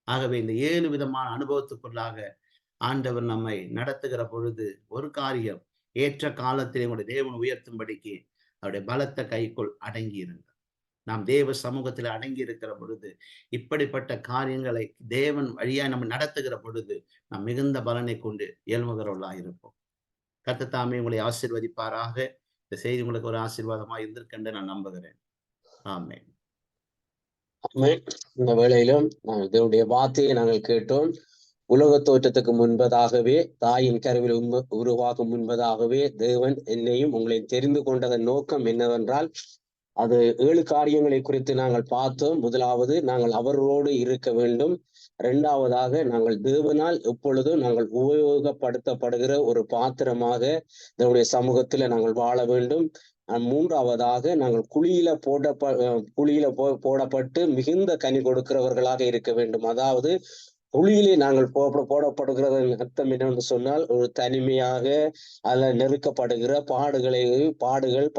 ஆகவே இந்த 7 விதமான அனுபவத்துக்குள்ளாக ஆண்டவர் நம்மை நடத்துகிற பொழுது ஒரு காரியம், ஏற்ற காலத்தில் உங்களுடைய தேவன் உயர்த்தும்படிக்கு அவருடைய பலத்த கைக்குள் அடங்கி இருங்க. நாம் தேவ சமூகத்தில் அடங்கி இருக்கிற பொழுது இப்படிப்பட்ட காரியங்களை தேவன் வழியா நம்ம நடத்துகிற பொழுது நாம் மிகுந்த பலனை கொண்டு எழுமுகிறவர்களாக இருப்போம். கர்த்தர் தாமே உங்களை ஆசீர்வதிப்பாராக. இந்த செய்தி உங்களுக்கு ஒரு ஆசீர்வாதமா இருந்திருக்கின்ற நான் நம்புகிறேன். ஆமென். இந்த வேளையிலும் இதனுடைய வார்த்தையை நாங்கள் கேட்டோம். உலக தோற்றத்துக்கு முன்பதாகவே, தாயின் கருவில் உருவாகும் முன்பதாகவே தேவன் என்னையும் உங்களையும் தெரிந்து கொண்டதன் நோக்கம் என்னவென்றால், அது 7 காரியங்களை குறித்து நாங்கள் பார்த்தோம். முதலாவது, நாங்கள் அவரோடு இருக்க வேண்டும். 2வதாக, நாங்கள் தேவனால் எப்பொழுதும் நாங்கள் உபயோகப்படுத்தப்படுகிற ஒரு பாத்திரமாக நம்முடைய சமூகத்துல நாங்கள் வாழ வேண்டும். 3வதாக, நாங்கள் குழியில போடப்பட்டு மிகுந்த கனி கொடுக்கிறவர்களாக இருக்க வேண்டும். அதாவது குழியிலே நாங்கள் போடப்படுகிறதன் அர்த்தம் என்னவென்று சொன்னால், ஒரு தனிமையாக அல்ல நெருக்கப்படுகிற பாடுகள்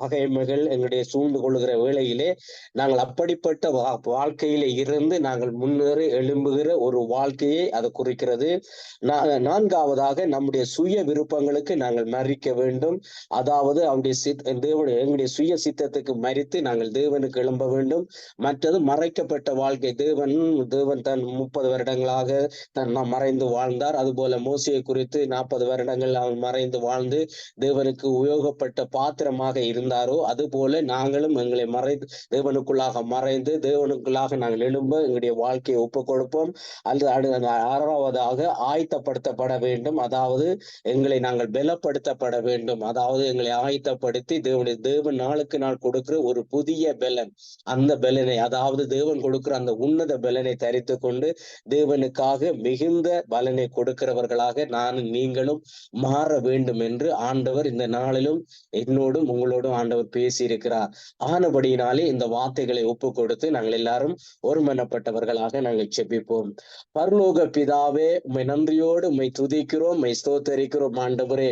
பகைமைகள் எங்களுடைய சூழ்ந்து கொள்ளுகிற வேளையிலே நாங்கள் அப்படிப்பட்ட வாழ்க்கையிலே இருந்து நாங்கள் முன்னேறி எழும்புகிற ஒரு வாழ்க்கையை அது குறிக்கிறது. 4வதாக, நம்முடைய சுய விருப்பங்களுக்கு நாங்கள் மறிக்க வேண்டும். அதாவது எங்களுடைய சுய சித்தத்துக்கு மறித்து நாங்கள் தேவனுக்கு எழும்ப வேண்டும். மற்றது, மறைக்கப்பட்ட வாழ்க்கை. தேவன் தன் 30 வருடங்களாக மறைந்து வாழ்ந்தார். அதுபோல மோசேயை குறித்து 40 வருடங்கள் அவன் மறைந்து வாழ்ந்து தேவனுக்கு உபயோகப்பட்ட பாத்திரமாக இருந்தாரோ, அதுபோல நாங்களும் எங்களை தேவனுக்குள்ளாக மறைந்து தேவனுக்குள்ளாக நாங்கள் எழும்ப எங்களுடைய வாழ்க்கையை ஒப்புக் கொடுப்போம். அல்லது 6வதாக, ஆயத்தப்படுத்தப்பட வேண்டும். அதாவது எங்களை நாங்கள் பலப்படுத்தப்பட வேண்டும். அதாவது எங்களை ஆயத்தப்படுத்தி தேவன் நாளுக்கு நாள் கொடுக்கிற ஒரு புதிய பலன், அந்த பலனை, அதாவது தேவன் கொடுக்கிற அந்த உன்னத பலனை தரித்து கொண்டு தேவனுக்காக மிகுந்த பலனை கொடுக்கிறவர்களாக நானும் நீங்களும் மாற வேண்டும் என்று ஆண்டவர் இந்த நாளிலும் என்னோடும் உங்களோடும் ஆண்டவர் பேசி இருக்கிறார். ஆனபடியினாலே இந்த வார்த்தைகளை ஒப்பு கொடுத்து நாங்கள் எல்லாரும் ஒருமனப்பட்டவர்களாக நாங்கள் செபிப்போம். பரலோக பிதாவே, உம்மை நன்றியோடு உம்மை துதிக்கிறோம், உம்மை ஸ்தோத்தரிக்கிறோம். ஆண்டவரே,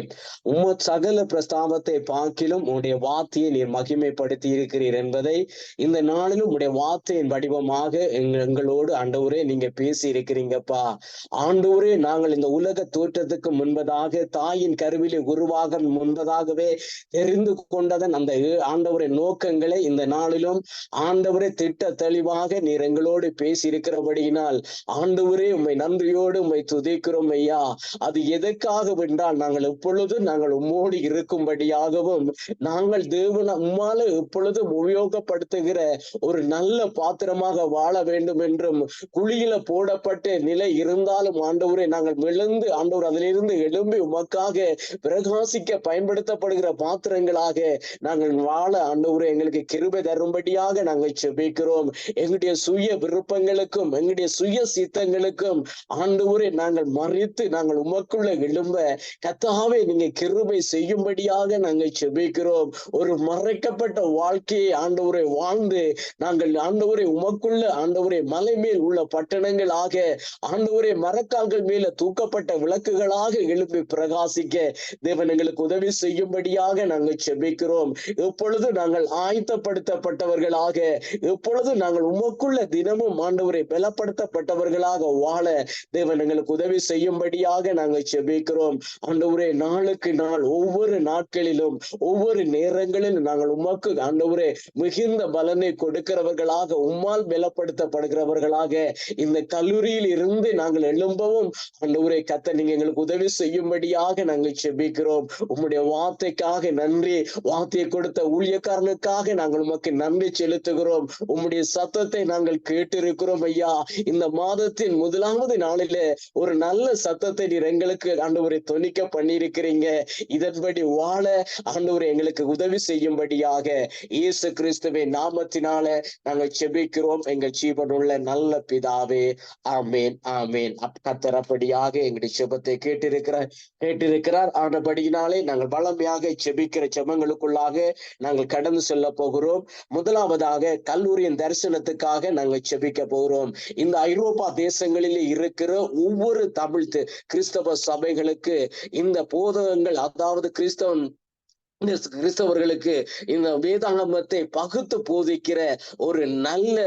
சகல பிரஸ்தாபத்தை பார்க்கிலும் உடைய வார்த்தையை நீர் மகிமைப்படுத்தி இருக்கிறீர் என்பதை இந்த நாளிலும் உடைய வார்த்தையின் வடிவமாக எங்களோடு ஆண்டவரே நீங்க பேசி இருக்கிறீங்கப்பா. ஆண்டவரே, நாங்கள் இந்த உலக தோற்றத்துக்கு முன்பதாக, தாயின் கருவிலே உருவாக முன்பதாகவே தெரிந்து கொண்டதன் அந்த ஆண்டவரே நோக்கங்களை இந்த நாளிலும் ஆண்டவரே திட்ட தெளிவாக நீர் எங்களோடு பேசி இருக்கிறபடியினால் ஆண்டவரே உம்மை நன்றியோடு உம்மை துதிக்கிறோம் ஐயா. அது எதற்காக என்றால், நாங்கள் எப்பொழுதும் நாங்கள் உம்மோடு இருக்கும்படியாகவும், நாங்கள் தேவன உம்மால எப்பொழுதும் உபயோகப்படுத்துகிற ஒரு நல்ல பாத்திரமாக வாழ வேண்டும் என்றும், குழியில் கீழே போடப்பட்ட நிலை இருந்தாலும் ஆண்டவரே நாங்கள் விழுந்து ஆண்டவர் அதிலிருந்து எழும்பி உமக்காக பிரகாசிக்க பயன்படுத்தப்படுகிற பாத்திரங்களாக நாங்கள் வாழ ஆண்டவரே எங்களுக்கு கிருபை தரும்படியாக நாங்கள் செபிக்கிறோம். எங்களுடைய சுய விருப்பங்களுக்கும் எங்களுடைய சுய சித்தங்களுக்கும் ஆண்டவரே நாங்கள் மறித்து நாங்கள் உமக்குள்ள எழும்ப கர்த்தாவே நீங்க கிருபை செய்யும்படியாக நாங்கள் செபிக்கிறோம். ஒரு மறைக்கப்பட்ட வாழ்க்கையை ஆண்டவரை வாழ்ந்து நாங்கள் ஆண்டவரை உமக்குள்ள ஆண்டவரை மலை மேல் உள்ள பட்டணங்களாக ஆண்டவரை மரக்கால்கள் மேல தூக்கப்பட்ட விளக்குகளாக எழுப்பி பிரகாசிக்க தேவன் எங்களுக்கு உதவி செய்யும்படியாக நாங்கள் செபிக்கிறோம். எப்பொழுது நாங்கள் ஆயத்தப்படுத்தப்பட்டவர்களாக எப்பொழுது நாங்கள் உமக்குள்ள தினமும் ஆண்டவரை பலப்படுத்தப்பட்டவர்களாக வாழ தேவன் எங்களுக்கு உதவி செய்யும்படியாக நாங்கள் செபிக்கிறோம். ஆண்டவரே நாளுக்கு நாள் ஒவ்வொரு நாட்களிலும் ஒவ்வொரு நேரங்களிலும் நாங்கள் உமக்கு ஆண்டவரே மிகுந்த பலனை கொடுக்கிறவர்களாக உம்மால் பலப்படுத்தப்படுகிறவர்களாக இந்த கல்லூரியில் இருந்து நாங்கள் எழும்பவும் ஆண்டவரே கர்த்தர் நீங்க எங்களுக்கு உதவி செய்யும்படியாக நாங்கள் செபிக்கிறோம். உம்முடைய வார்த்தைக்காக நன்றி. வார்த்தையை கொடுத்த ஊழியக்காரனுக்காக நாங்கள் உமக்கு நன்றி செலுத்துகிறோம். உம்முடைய சத்தத்தை நாங்கள் கேட்டிருக்கிறோம் ஐயா. இந்த மாதத்தின் முதலாவது நாளிலே ஒரு நல்ல சத்தத்தை நீர் எங்களுக்கு ஆண்டவரை தொனிக்க பண்ணியிருக்கிறீங்க. இதன்படி வாழ ஆண்டவரை எங்களுக்கு உதவி செய்யும்படியாக இயேசு கிறிஸ்துவின் நாமத்தினால நாங்கள் செபிக்கிறோம் எங்கள் ஜீவனுள்ள நல்ல பிதாவே. ஆமேன் ஆமேன். கர்த்தர் அப்படியாக எங்களுடைய செபத்தை கேட்டிருக்கிறார். ஆனபடியினாலே நாங்கள் வளமையாக செபிக்கிற செபங்களுக்குள்ளாக நாங்கள் கடந்து செல்ல போகிறோம். முதலாவதாக கல்லூரியின் தரிசனத்துக்காக நாங்கள் செபிக்க போகிறோம். இந்த ஐரோப்பா தேசங்களிலே இருக்கிற ஒவ்வொரு தமிழ் கிறிஸ்தவ சபைகளுக்கு இந்த போதகங்கள் அதாவது கிறிஸ்தவர்களுக்கு இந்த வேதாகமத்தை பகுத்து போதிக்கிற ஒரு நல்ல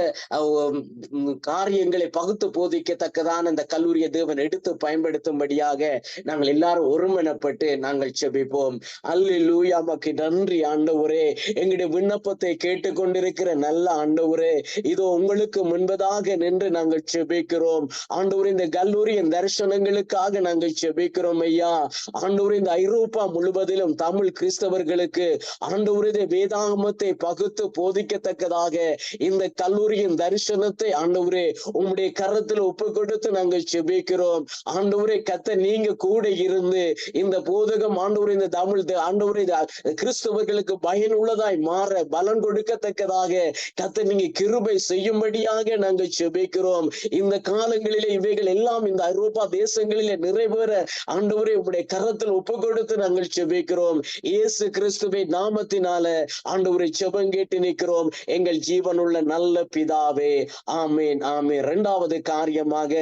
காரியங்களை பகுத்து போதிக்கத்தக்கதான இந்த கல்லூரியை தேவன் எடுத்து பயன்படுத்தும்படியாக நாங்கள் எல்லாரும் ஒருமனப்பட்டு நாங்கள் செபிப்போம். அல்லேலூயா. உமக்கு நன்றி ஆண்டவரே. எங்களுடைய விண்ணப்பத்தை கேட்டுக்கொண்டிருக்கிற நல்ல ஆண்டவரே, இதோ உங்களுக்கு முன்பதாக நின்று நாங்கள் செபிக்கிறோம் ஆண்டவரே. இந்த கல்லூரியின் தரிசனங்களுக்காக நாங்கள் செபிக்கிறோம் ஐயா. ஆண்டவரே இந்த ஐரோப்பா முழுவதிலும் தமிழ் கிறிஸ்தவர்களுக்கு ஆண்டவரே வேதாகமத்தை பகுத்து போதிக்கத்தக்கதாக இந்த கல்லூரியின் தரிசனத்தை ஆண்டவரே உம்முடைய கரத்தில் ஒப்பு கொடுத்து நாங்கள் செபிக்கிறோம். ஆண்டவரே கர்த்தர் நீங்க கூட இருந்து இந்த போதகம் ஆண்டவரே இந்த தமிழ் ஆண்டவரே கிறிஸ்தவர்களுக்கு பயனுள்ளதாய் மாற பலன் கொடுக்கத்தக்கதாக கர்த்தர் நீங்க கிருபை செய்யும்படியாக நாங்கள் செபிக்கிறோம். இந்த காலங்களிலே இவைகள் எல்லாம் இந்த ஐரோப்பா தேசங்களிலே நிறைவேற ஆண்டவரே உம்முடைய கரத்தில் ஒப்பு கொடுத்து நாங்கள் செபிக்கிறோம். இயேசு கிறிஸ்துவின் நாமத்தினால ஆண்டவரை ஜெபம் கேட்டு நிற்கிறோம் எங்கள் ஜீவனுள்ள நல்ல பிதாவே. ஆமேன் ஆமேன். இரண்டாவது காரியமாக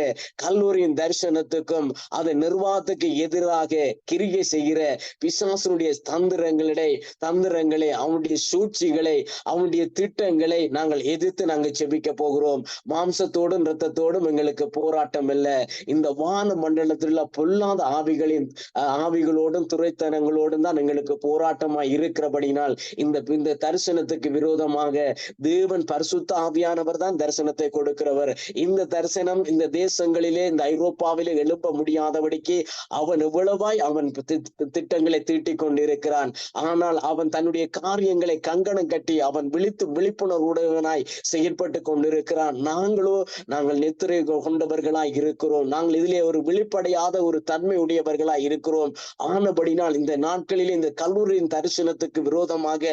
கல்லூரியின் தரிசனத்துக்கும் அதன் நிர்வாகத்துக்கு எதிராக கிரியை செய்கிற பிசாசனுடைய தந்திரங்களை அவனுடைய சூழ்ச்சிகளை அவனுடைய திட்டங்களை நாங்கள் எதிர்த்து நாங்கள் செபிக்க போகிறோம். மாம்சத்தோடும் இரத்தத்தோடும் எங்களுக்கு போராட்டம் இல்லை. இந்த வான மண்டலத்தில் உள்ள பொல்லாத ஆவிகளோடும் துரைத்தனங்களோடும் தான் எங்களுக்கு போராட்டமாய் இருக்கிறபடினால் இந்த தரிசனத்துக்கு விரோதமாக தேவன் பரிசுத்த ஆவியானவர் தான் தரிசனத்தை கொடுக்கிறவர். இந்த தரிசனம் இந்த தேசங்களிலே இந்த ஐரோப்பாவிலே எழுப்ப முடியாதபடிக்கு அவன் எவ்வளவாய் அவன் திட்டங்களை தீட்டிக் கொண்டிருக்கிறான். ஆனால் அவன் தன்னுடைய காரியங்களை கங்கணம் கட்டி அவன் விழிப்புணர்வுடையவனாய் செயல்பட்டு கொண்டிருக்கிறான். நாங்கள் நித்திரை கொண்டவர்களாய் இருக்கிறோம். நாங்கள் இதிலே ஒரு விழிப்படையாத ஒரு தன்மை உடையவர்களாய் இருக்கிறோம். ஆனபடினால் இந்த நாட்களில் இந்த கல்லூரியின் தரிசனத்துக்கு விரோதமாக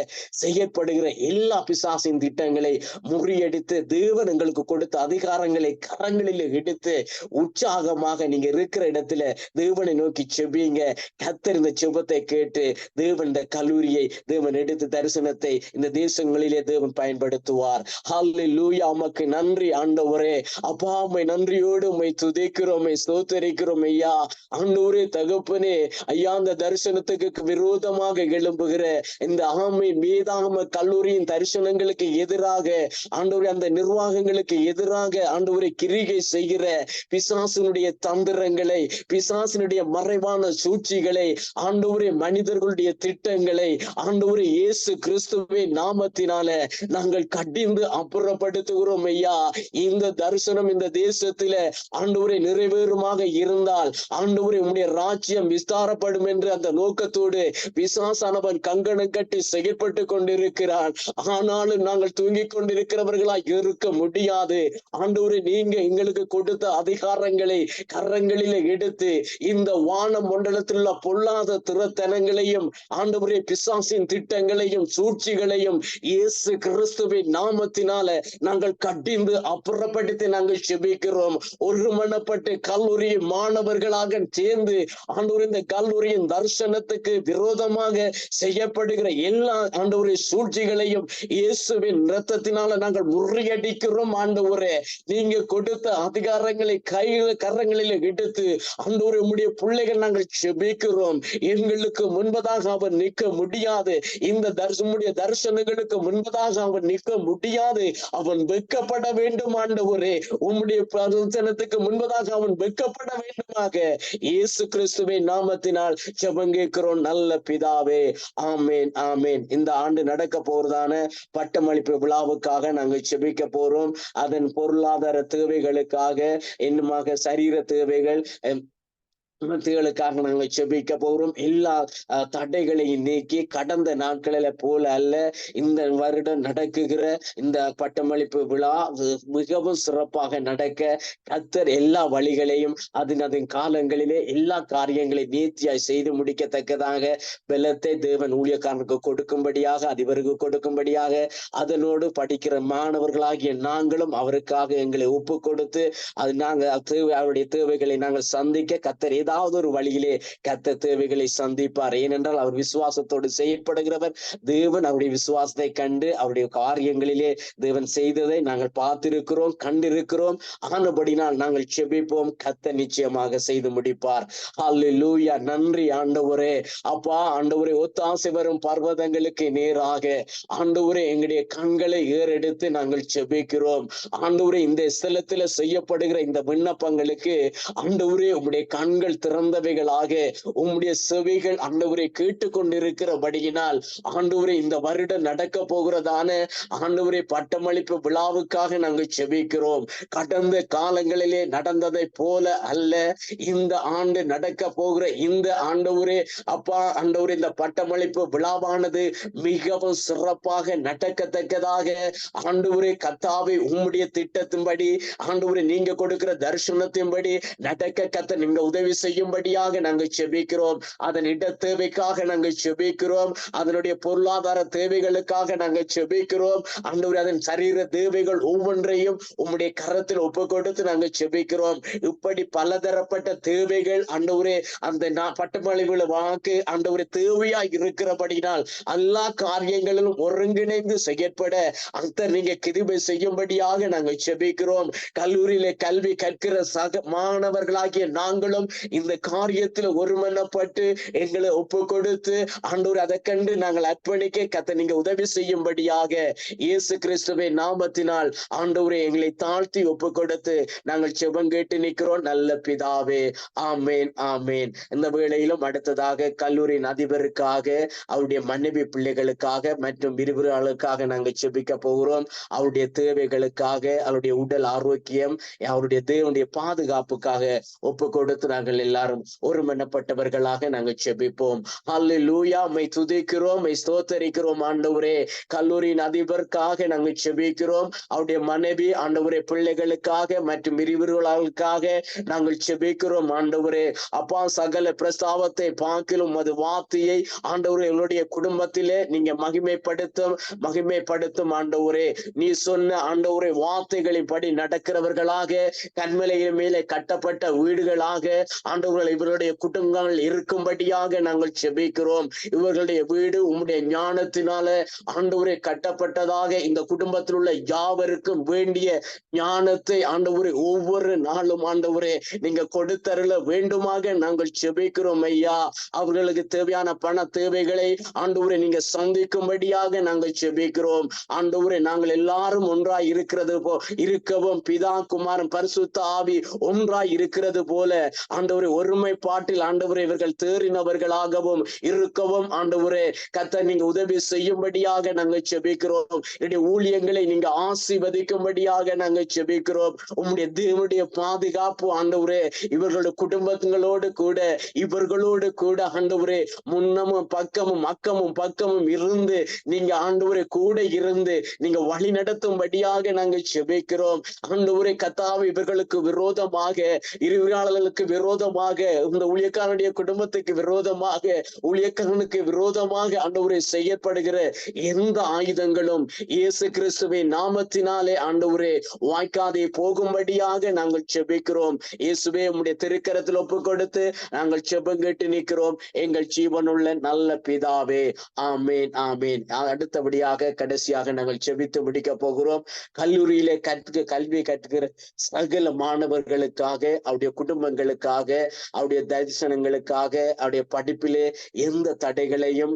செய்யப்படுகிற எல்லா பிசாசின் திட்டங்களை முறியடித்து தேவன் எங்களுக்கு கொடுத்த அதிகாரங்களை கரங்களில் எடுத்து உற்சாகமாக நீங்க இருக்கிற இடத்துல தேவனை நோக்கி செபியுங்க. கர்த்தர் இந்த செபத்தை கேட்டு தேவன் இந்த கல்லூரியை தேவன் எடுத்து தரிசனத்தை இந்த தேசங்களிலே தேவன் பயன்படுத்துவார். ஹல்லேலூயா. உமக்கு நன்றி ஆண்டவரே. அப்பா உம்மை நன்றியோடு உம்மை துதிக்கிறோம், உம்மை ஸ்தோத்திரிக்கிறோம் ஐயா. ஆண்டவரே தகப்பனே ஐயா, அந்த தரிசனத்துக்கு விரோதமாக எழும்புகிற இந்த வேதாகம கல்லூரியின் தரிசனங்களுக்கு எதிராக ஆண்டவரே அந்த நிர்வாகங்களுக்கு எதிராக ஆண்டவரை கிரிகை செய்கிற பிசாசினுடைய தந்திரங்களை பிசாசினுடைய மறைவான சூழ்ச்சிகளை ஆண்டவரே மனிதர்களுடைய திட்டங்களை ஆண்டவரே இயேசு கிறிஸ்துவின் நாமத்தினால நாங்கள் கடிந்து அப்புறப்படுத்துகிறோம் ஐயா. இந்த தரிசனம் இந்த தேசத்தில ஆண்டவரை நிறைவேறுமாக இருந்தால் ஆண்டவரே உம்முடைய ராஜ்யம் விஸ்தாரப்படும் என்று அந்த நோக்கத்தோடு பிசாசான பிசாசானவன் கங்கணம் கட்டி செயற்பட்டு கொண்டிருக்கிறான். ஆனாலும் நாங்கள் தூங்கிக் கொண்டிருக்கிறவர்களாய் இருக்க முடியாது. ஆண்டவரே, நீங்க எங்களுக்கு கொடுத்த அதிகாரங்களை கரங்களில எடுத்து இந்த வான மண்டலத்தில் உள்ள பொல்லாத திறத்தனங்களையும் ஆண்டவரே பிசாசின் திட்டங்களையும் சூழ்ச்சிகளையும் இயேசு கிறிஸ்துவின் நாமத்தினால நாங்கள் கடிந்து அப்புறப்படுத்தி நாங்கள் செபிக்கிறோம். ஒருமனப்பட்டு கல்லூரி மாணவர்களாக சேர்ந்து ஆண்டவர் இந்த கல்லூரியின் தரிசனத்துக்கு விரோதமாக செய்யப்படுகிற எல்லா ஆண்டவரை சூழ்ச்சிகளையும் இயேசுவின் இரத்தத்தினால நாங்கள் முறியடிக்கிறோம். ஆண்டவரே, நீங்க கொடுத்த அதிகாரங்களை கரங்களில் எடுத்து ஆண்டவரே உம்முடைய பிள்ளைகள் நாங்கள் செபிக்கிறோம். எங்களுக்கு முன்பதாக அவர் நிற்க முடியாது. இந்த தரிசனங்களுக்கு முன்பதாக அவன் நிற்க முடியாது. அவன் வெட்கப்பட வேண்டும். ஆண்டவரே, உம்முடைய தரிசனத்துக்கு முன்பதாக அவன் வெட்கப்பட வேண்டுமாக இயேசு கிறிஸ்துவின் நாமத்தினால் ஜெபம் கேட்கிறோம் நல்ல பிதாவே. ஆமேன், ஆமேன். இந்த ஆண்டு நடக்க போறதான பட்டமளிப்பு விழாவுக்காக நாங்கள் செபிக்க போறோம். அதன் பொருளாதார தேவைகளுக்காக, இன்னுமாக சரீர தேவைகள் களுக்காக நாங்கள் செபிக்க போறோம். எல்லா தடைகளையும் நீக்கி கடந்த நாட்களில போல அல்ல, இந்த வருடம் நடக்குகிற இந்த பட்டமளிப்பு விழா மிகவும் சிறப்பாக நடக்க கர்த்தர் எல்லா வழிகளையும் அதன் காலங்களிலே எல்லா காரியங்களையும் நேர்த்தியாய் செய்து முடிக்கத்தக்கதாக பலத்தை தேவன் ஊழியக்காரனுக்கு கொடுக்கும்படியாக, அதிபருக்கு கொடுக்கும்படியாக, அதனோடு படிக்கிற மாணவர்களாகிய நாங்களும் அவருக்காக எங்களை ஒப்பு கொடுத்து அது நாங்கள் அவருடைய தேவைகளை நாங்கள் சந்திக்க கர்த்தர் ஏதாவது ஒரு வழியிலே கர்த்தர் தேவைகளை சந்திப்பார். ஏனென்றால் அவர் விசுவாசத்தோடு செயற்படுகிறவர். தேவன் அவருடைய விசுவாசத்தை கண்டு அவருடைய காரியங்களிலே தேவன் செய்ததை நாங்கள் பார்த்திருக்கிறோம், கண்டிருக்கிறோம். ஆனபடினால் நாங்கள் செபிப்போம். கர்த்தர் நிச்சயமாக செய்து முடிப்பார். ஹல்லேலூயா. நன்றி ஆண்டவரே. அப்பா, ஆண்டவரே, ஒத்தாசை வரும் பர்வதங்களுக்கு நேராக ஆண்டவரே எங்களுடைய கண்களை ஏறெடுத்து நாங்கள் செபிக்கிறோம். ஆண்டவரே, இந்த ஸ்தலத்துல செய்யப்படுகிற இந்த விண்ணப்பங்களுக்கு ஆண்டவரே உம்முடைய கண்கள் திறந்தவைகளாக, உம்முடைய செவிகள் ஆண்டவரை கேட்டுக்கொண்டிருக்கிறபடியினால் ஆண்டவரே இந்த வருடம் நடக்க போகிறதான ஆண்டவரை பட்டமளிப்பு விழாவுக்காக நாங்கள் செபிக்கிறோம். கடந்த காலங்களிலே நடந்ததை போல அல்ல, இந்த ஆண்டு நடக்க போகிற இந்த ஆண்டவரே அப்பா, ஆண்டவரே இந்த பட்டமளிப்பு விழாவானது மிகவும் சிறப்பாக நடக்கத்தக்கதாக ஆண்டவரே கர்த்தாவே உம்முடைய திட்டத்தின்படி ஆண்டவரே நீங்க கொடுக்கிற தரிசனத்தின்படி நடக்க கர்த்தர் நீங்க உதவி செய்யும்படியாக நாங்கள் செபிக்கிறோம். அதன் இட தேவைக்காக நாங்கள் செபிக்கிறோம். அதனுடைய பொருளாதார தேவைகளுக்காக நாங்கள் செபிக்கிறோம். ஆண்டவரே, அதன் சரீர தேவைகள் ஒவ்வொன்றையும் உம்முடைய கரத்தில் ஒப்பு கொடுத்து நாங்கள் செபிக்கிறோம். இப்படி பலதரப்பட்ட தேவைகள் ஆண்டவரே அந்த பட்டமளிப்பு வாக்கு ஆண்டவரே தேவையாய் இருக்கிறபடினால் எல்லா காரியங்களிலும் ஒருங்கிணைந்து செயற்பட அந்த நீங்க கிருபை செய்யும்படியாக நாங்கள் செபிக்கிறோம். கல்லூரியில கல்வி கற்கிற சக மாணவர்களாகிய நாங்களும் இந்த காரியத்தில் ஒருமனப்பட்டு எங்களை ஒப்பு கொடுத்து ஆண்டவர் அதை கண்டு நாங்கள் அர்ப்பணிக்க கர்த்தர் நீங்க உதவி செய்யும்படியாக இயேசு கிறிஸ்துவின் நாமத்தினால் ஆண்டவரே எங்களை தாழ்த்தி ஒப்பு கொடுத்து நாங்கள் செபம் கேட்டு நிற்கிறோம் நல்ல பிதாவே. ஆமேன், ஆமேன். இந்த வேளையிலும் அடுத்ததாக கல்லூரியின் அதிபருக்காக, அவருடைய மனைவி பிள்ளைகளுக்காக மற்றும் விரிவுரையாளருக்காக நாங்கள் செபிக்க போகிறோம். அவருடைய தேவைகளுக்காக, அவருடைய உடல் ஆரோக்கியம், அவருடைய தேவனுடைய பாதுகாப்புக்காக ஒப்பு கொடுத்து நாங்கள் எல்லாரும் ஒருமனப்பட்டவர்களாக நாங்கள் செபிப்போம். அல்லேலூயா. உம்மை துதிக்கிறோம், உம்மை ஸ்தோத்தரிக்கிறோம் ஆண்டவரே. கல்லூரியின் அதிபருக்காக நாங்கள் செபிக்கிறோம். அவருடைய மனைவி ஆண்டவரே பிள்ளைகளுக்காக மற்றும் விரிவுரையாளர்களுக்காக நாங்கள் செபிக்கிறோம் ஆண்டவரே. அப்பா, சகல பிரஸ்தாவத்தை பார்க்கிலும் அது வார்த்தையை ஆண்டவரே எங்களுடைய குடும்பத்திலே நீங்க மகிமைப்படுத்தும் ஆண்டவரே. நீ சொன்ன ஆண்டவரே வார்த்தைகளின் படி நடக்கிறவர்களாக, கண்மலையின் மேலே கட்டப்பட்ட வீடுகளாக ஆண்டவர்கள் இவருடைய குடும்பங்கள் இருக்கும்படியாக நாங்கள் செபிக்கிறோம். இவர்களுடைய வீடு உம்முடைய ஞானத்தினால ஆண்டவரே கட்டப்பட்டதாக இந்த குடும்பத்தில் உள்ள யாவருக்கும் வேண்டிய ஞானத்தை ஆண்டவரே ஒவ்வொரு நாளும் ஆண்டவரே நீங்க கொடுத்தருள வேண்டுமாக நாங்கள் செபிக்கிறோம் ஐயா. அவர்களுக்கு தேவையான பண தேவைகளை ஆண்டவரே நீங்க சந்திக்கும்படியாக நாங்கள் செபிக்கிறோம் ஆண்டவரே. நாங்கள் எல்லாரும் ஒன்றாய் இருக்கவும் பிதா குமாரன் பரிசுத்த ஆவி ஒன்றாய் இருக்கிறது போல ஆண்டவரே ஆண்டவரே ஒருமைப்பாட்டில் ஆண்டவரே இவர்கள் தேறினவர்களாகவும் இருக்கவும் ஆண்டவரே கர்த்தர் நீங்க உதவி செய்யும்படியாக நாங்கள் ஜெபிக்கிறோம். என்னுடைய ஊழியங்களை நீங்க ஆசீர்வதிக்கும்படியாக நாங்கள் ஜெபிக்கிறோம். உம்முடைய தேவனுடைய பாதுகாப்பு ஆண்டவரே இவர்களுடைய குடும்பங்களோடு கூட இவர்களோடு கூட ஆண்டவரே முன்னமும் பக்கமும் அக்கமும் பக்கமும் இருந்து நீங்க ஆண்டவரே கூட இருந்து நீங்க வழி நடத்தும்படியாக நாங்கள் ஜெபிக்கிறோம். ஆண்டவரே கர்த்தாவே இவர்களுக்கு விரோதமாக இருவியாளர்களுக்கு விரோதமாக இந்த ஊழியக்காரனுடைய குடும்பத்துக்கு விரோதமாக ஊழியக்காரனுக்கு விரோதமாக ஆண்டவரே செய்யப்படுகிற எந்த ஆயுதங்களும் இயேசு கிறிஸ்துவின் நாமத்தினாலே ஆண்டவரே வாய்க்காதே போகும்படியாக நாங்கள் ஜெபிக்கிறோம். இயேசுவே உம்முடைய திருக்கரத்தில் ஒப்பு கொடுத்து நாங்கள் ஜெபம் கேட்டு நிற்கிறோம் எங்கள் ஜீவனுள்ள நல்ல பிதாவே. ஆமேன் ஆமேன். அடுத்தபடியாக கடைசியாக நாங்கள் ஜெபித்து முடிக்க போகிறோம். கல்லூரியிலே கல்வி கற்றுக்கிற சகல மாணவர்களுக்காக அவருடைய குடும்பங்களுக்காக அவருடைய தரிசனங்களுக்காக அவருடைய படிப்பிலே எந்த தடைகளையும்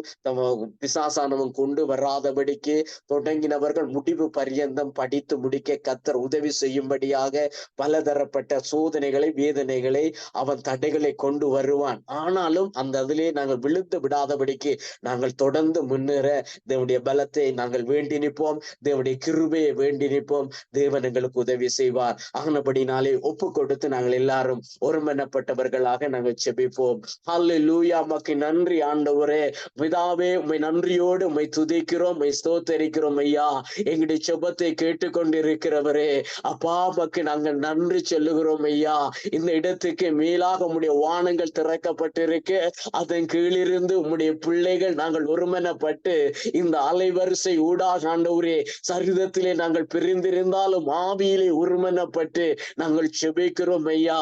பிசாசானவன் கொண்டு வராதபடிக்கு தொடங்கினவர்கள் முடிவு பரியந்தம் படித்து முடிக்க கர்த்தர் உதவி செய்யும்படியாக பலதரப்பட்ட சோதனைகளை வேதனைகளை அவன் தடைகளை கொண்டு வருவான். ஆனாலும் அந்த அதிலே நாங்கள் விழுந்து விடாதபடிக்கு நாங்கள் தொடர்ந்து முன்னேற தேவனுடைய பலத்தை நாங்கள் வேண்டி நிற்போம். தேவனுடைய கிருபையை வேண்டி நிற்போம். தேவன் எங்களுக்கு உதவி செய்வார். ஆனபடினாலே ஒப்பு கொடுத்து நாங்கள் எல்லாரும் ஒருமனப்பட்டவர்களாக நாங்கள் ஜெபிப்போம். ஹல்லேலூயா. உமக்கு நன்றி ஆண்டவரே. பிதாவே உம்மை நன்றியோடு உம்மை துதிக்கிறோம், உம்மை ஸ்தோத்தரிக்கிறோம் ஐயா. எங்களுடைய ஜெபத்தை கேட்டுக்கொண்டிருக்கிறவரே அப்பா உமக்கு நாங்கள் நன்றி சொல்லுகிறோம் ஐயா. இந்த இடத்துக்கு மேலாக உம்முடைய வானங்கள் திறக்கப்பட்டிருக்கு. அதன் கீழிருந்து உம்முடைய பிள்ளைகள் நாங்கள் ஒருமனப்பட்டு இந்த அலைவரிசை ஊடாக ஆண்டவரே சரிதத்திலே நாங்கள் பிரிந்திருந்தாலும் ஆவியிலே ஒருமனப்பட்டு நாங்கள் ஜெபிக்கிறோம் ஐயா.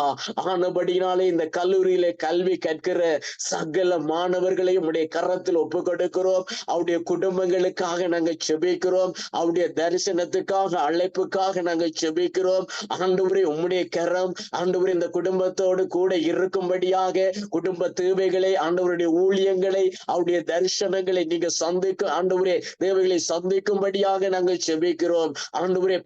ஆனபடினாலே இந்த கல்லூரியிலே கல்வி கற்கிற சகல மாணவர்களையும் உடைய கரத்தில் ஒப்பு கொடுக்கிறோம். அவருடைய குடும்பங்களுக்காக நாங்கள் ஜெபிக்கிறோம். அவருடைய தரிசனத்துக்காக அழைப்புக்காக நாங்கள் ஜெபிக்கிறோம். ஆண்டவரே உம்முடைய கரம் ஆண்டவரே இந்த குடும்பத்தோடு கூட இருக்கும்படியாக குடும்ப தேவைகளை ஆண்டவருடைய ஊழியங்களை அவருடைய தரிசனங்களை நீங்க சந்திக்கும் ஆண்டவரே தேவைகளை சந்திக்கும்படியாக நாங்கள் ஜெபிக்கிறோம். ஆண்டவரே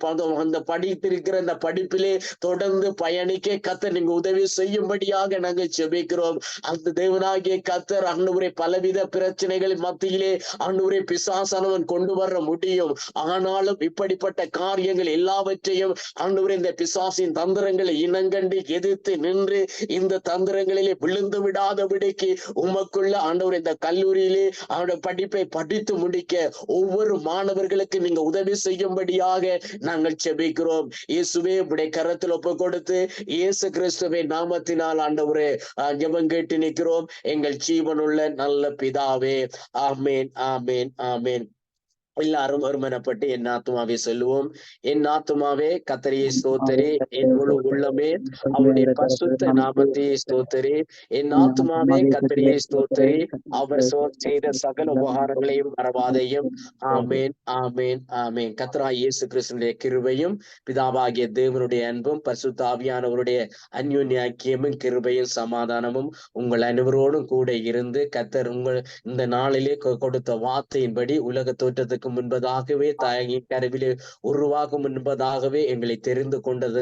அந்த படித்திருக்கிற அந்த படிப்பிலே தொடர்ந்து பயணிக்க கர்த்தர் நீங்க உதவி செய்யும்படியாக நாங்கள் ஜெபிக்கிறோம். அந்த தேவனாகிய கர்த்தர் ஆண்டவரே பலவித பிரச்சனைகளின் மத்தியிலே ஆண்டவரே பிசாசானவன் கொண்டு வர முடியும். ஆனாலும் இப்படிப்பட்ட காரியங்கள் எல்லாவற்றையும் ஆண்டவரே இந்த பிசாசின் தந்திரங்களை இனங்கண்டு எதிர்த்து நின்று இந்த தந்திரங்களிலே விழுந்து விடாதபடிக்கு உமக்குள்ள ஆண்டவரே இந்த கல்லூரியிலே அவருடைய படிப்பை படித்து முடிக்க ஒவ்வொரு மாணவர்களுக்கு நீங்க உதவி செய்யும்படியாக நாங்கள் ஜெபிக்கிறோம். இயேசுவே உடைய கரத்தில் ஒப்பு கொடுத்து இயேசு கிறிஸ்துவின் நாமத்தினால் ஆண்டவரே ஜெபம் கேட்டு நிற்கிறோம் எங்கள் ஜீவனுள்ள நல்ல பிதாவே. ஆமேன் ஆமேன் ஆமேன். எல்லாரும் ஒருமனப்பட்டு என் ஆத்துமாவே சொல்லுவோம். என் ஆத்துமாவே கர்த்தரையே ஸ்தோத்தரி, என் முழு உள்ளமே அவருடைய பரிசுத்த நாமத்தையே ஸ்தோத்தரி. என் ஆத்துமாவே கர்த்தரையே ஸ்தோத்தரி, அவர் செய்த சகல உபகாரங்களையும் மறவாதையும். ஆமேன் ஆமேன் ஆமேன். கர்த்தராகிய இயேசு கிறிஸ்துவினுடைய கிருபையும் பிதாவாகிய தேவனுடைய அன்பும் பரிசுத்த ஆவியானவருடைய அந்யோன்ய ஐக்கியமும் கிருபையும் சமாதானமும் உங்கள் அனைவரோடும் கூட இருந்து கர்த்தர் உங்கள் இந்த நாளிலே கொடுத்த வார்த்தையின்படி உலக தோற்றத்துக்கு முன்பதாகவே தாயின் கருவிலே உருவாகும் முன்பதாகவே எங்களை தெரிந்து கொண்டது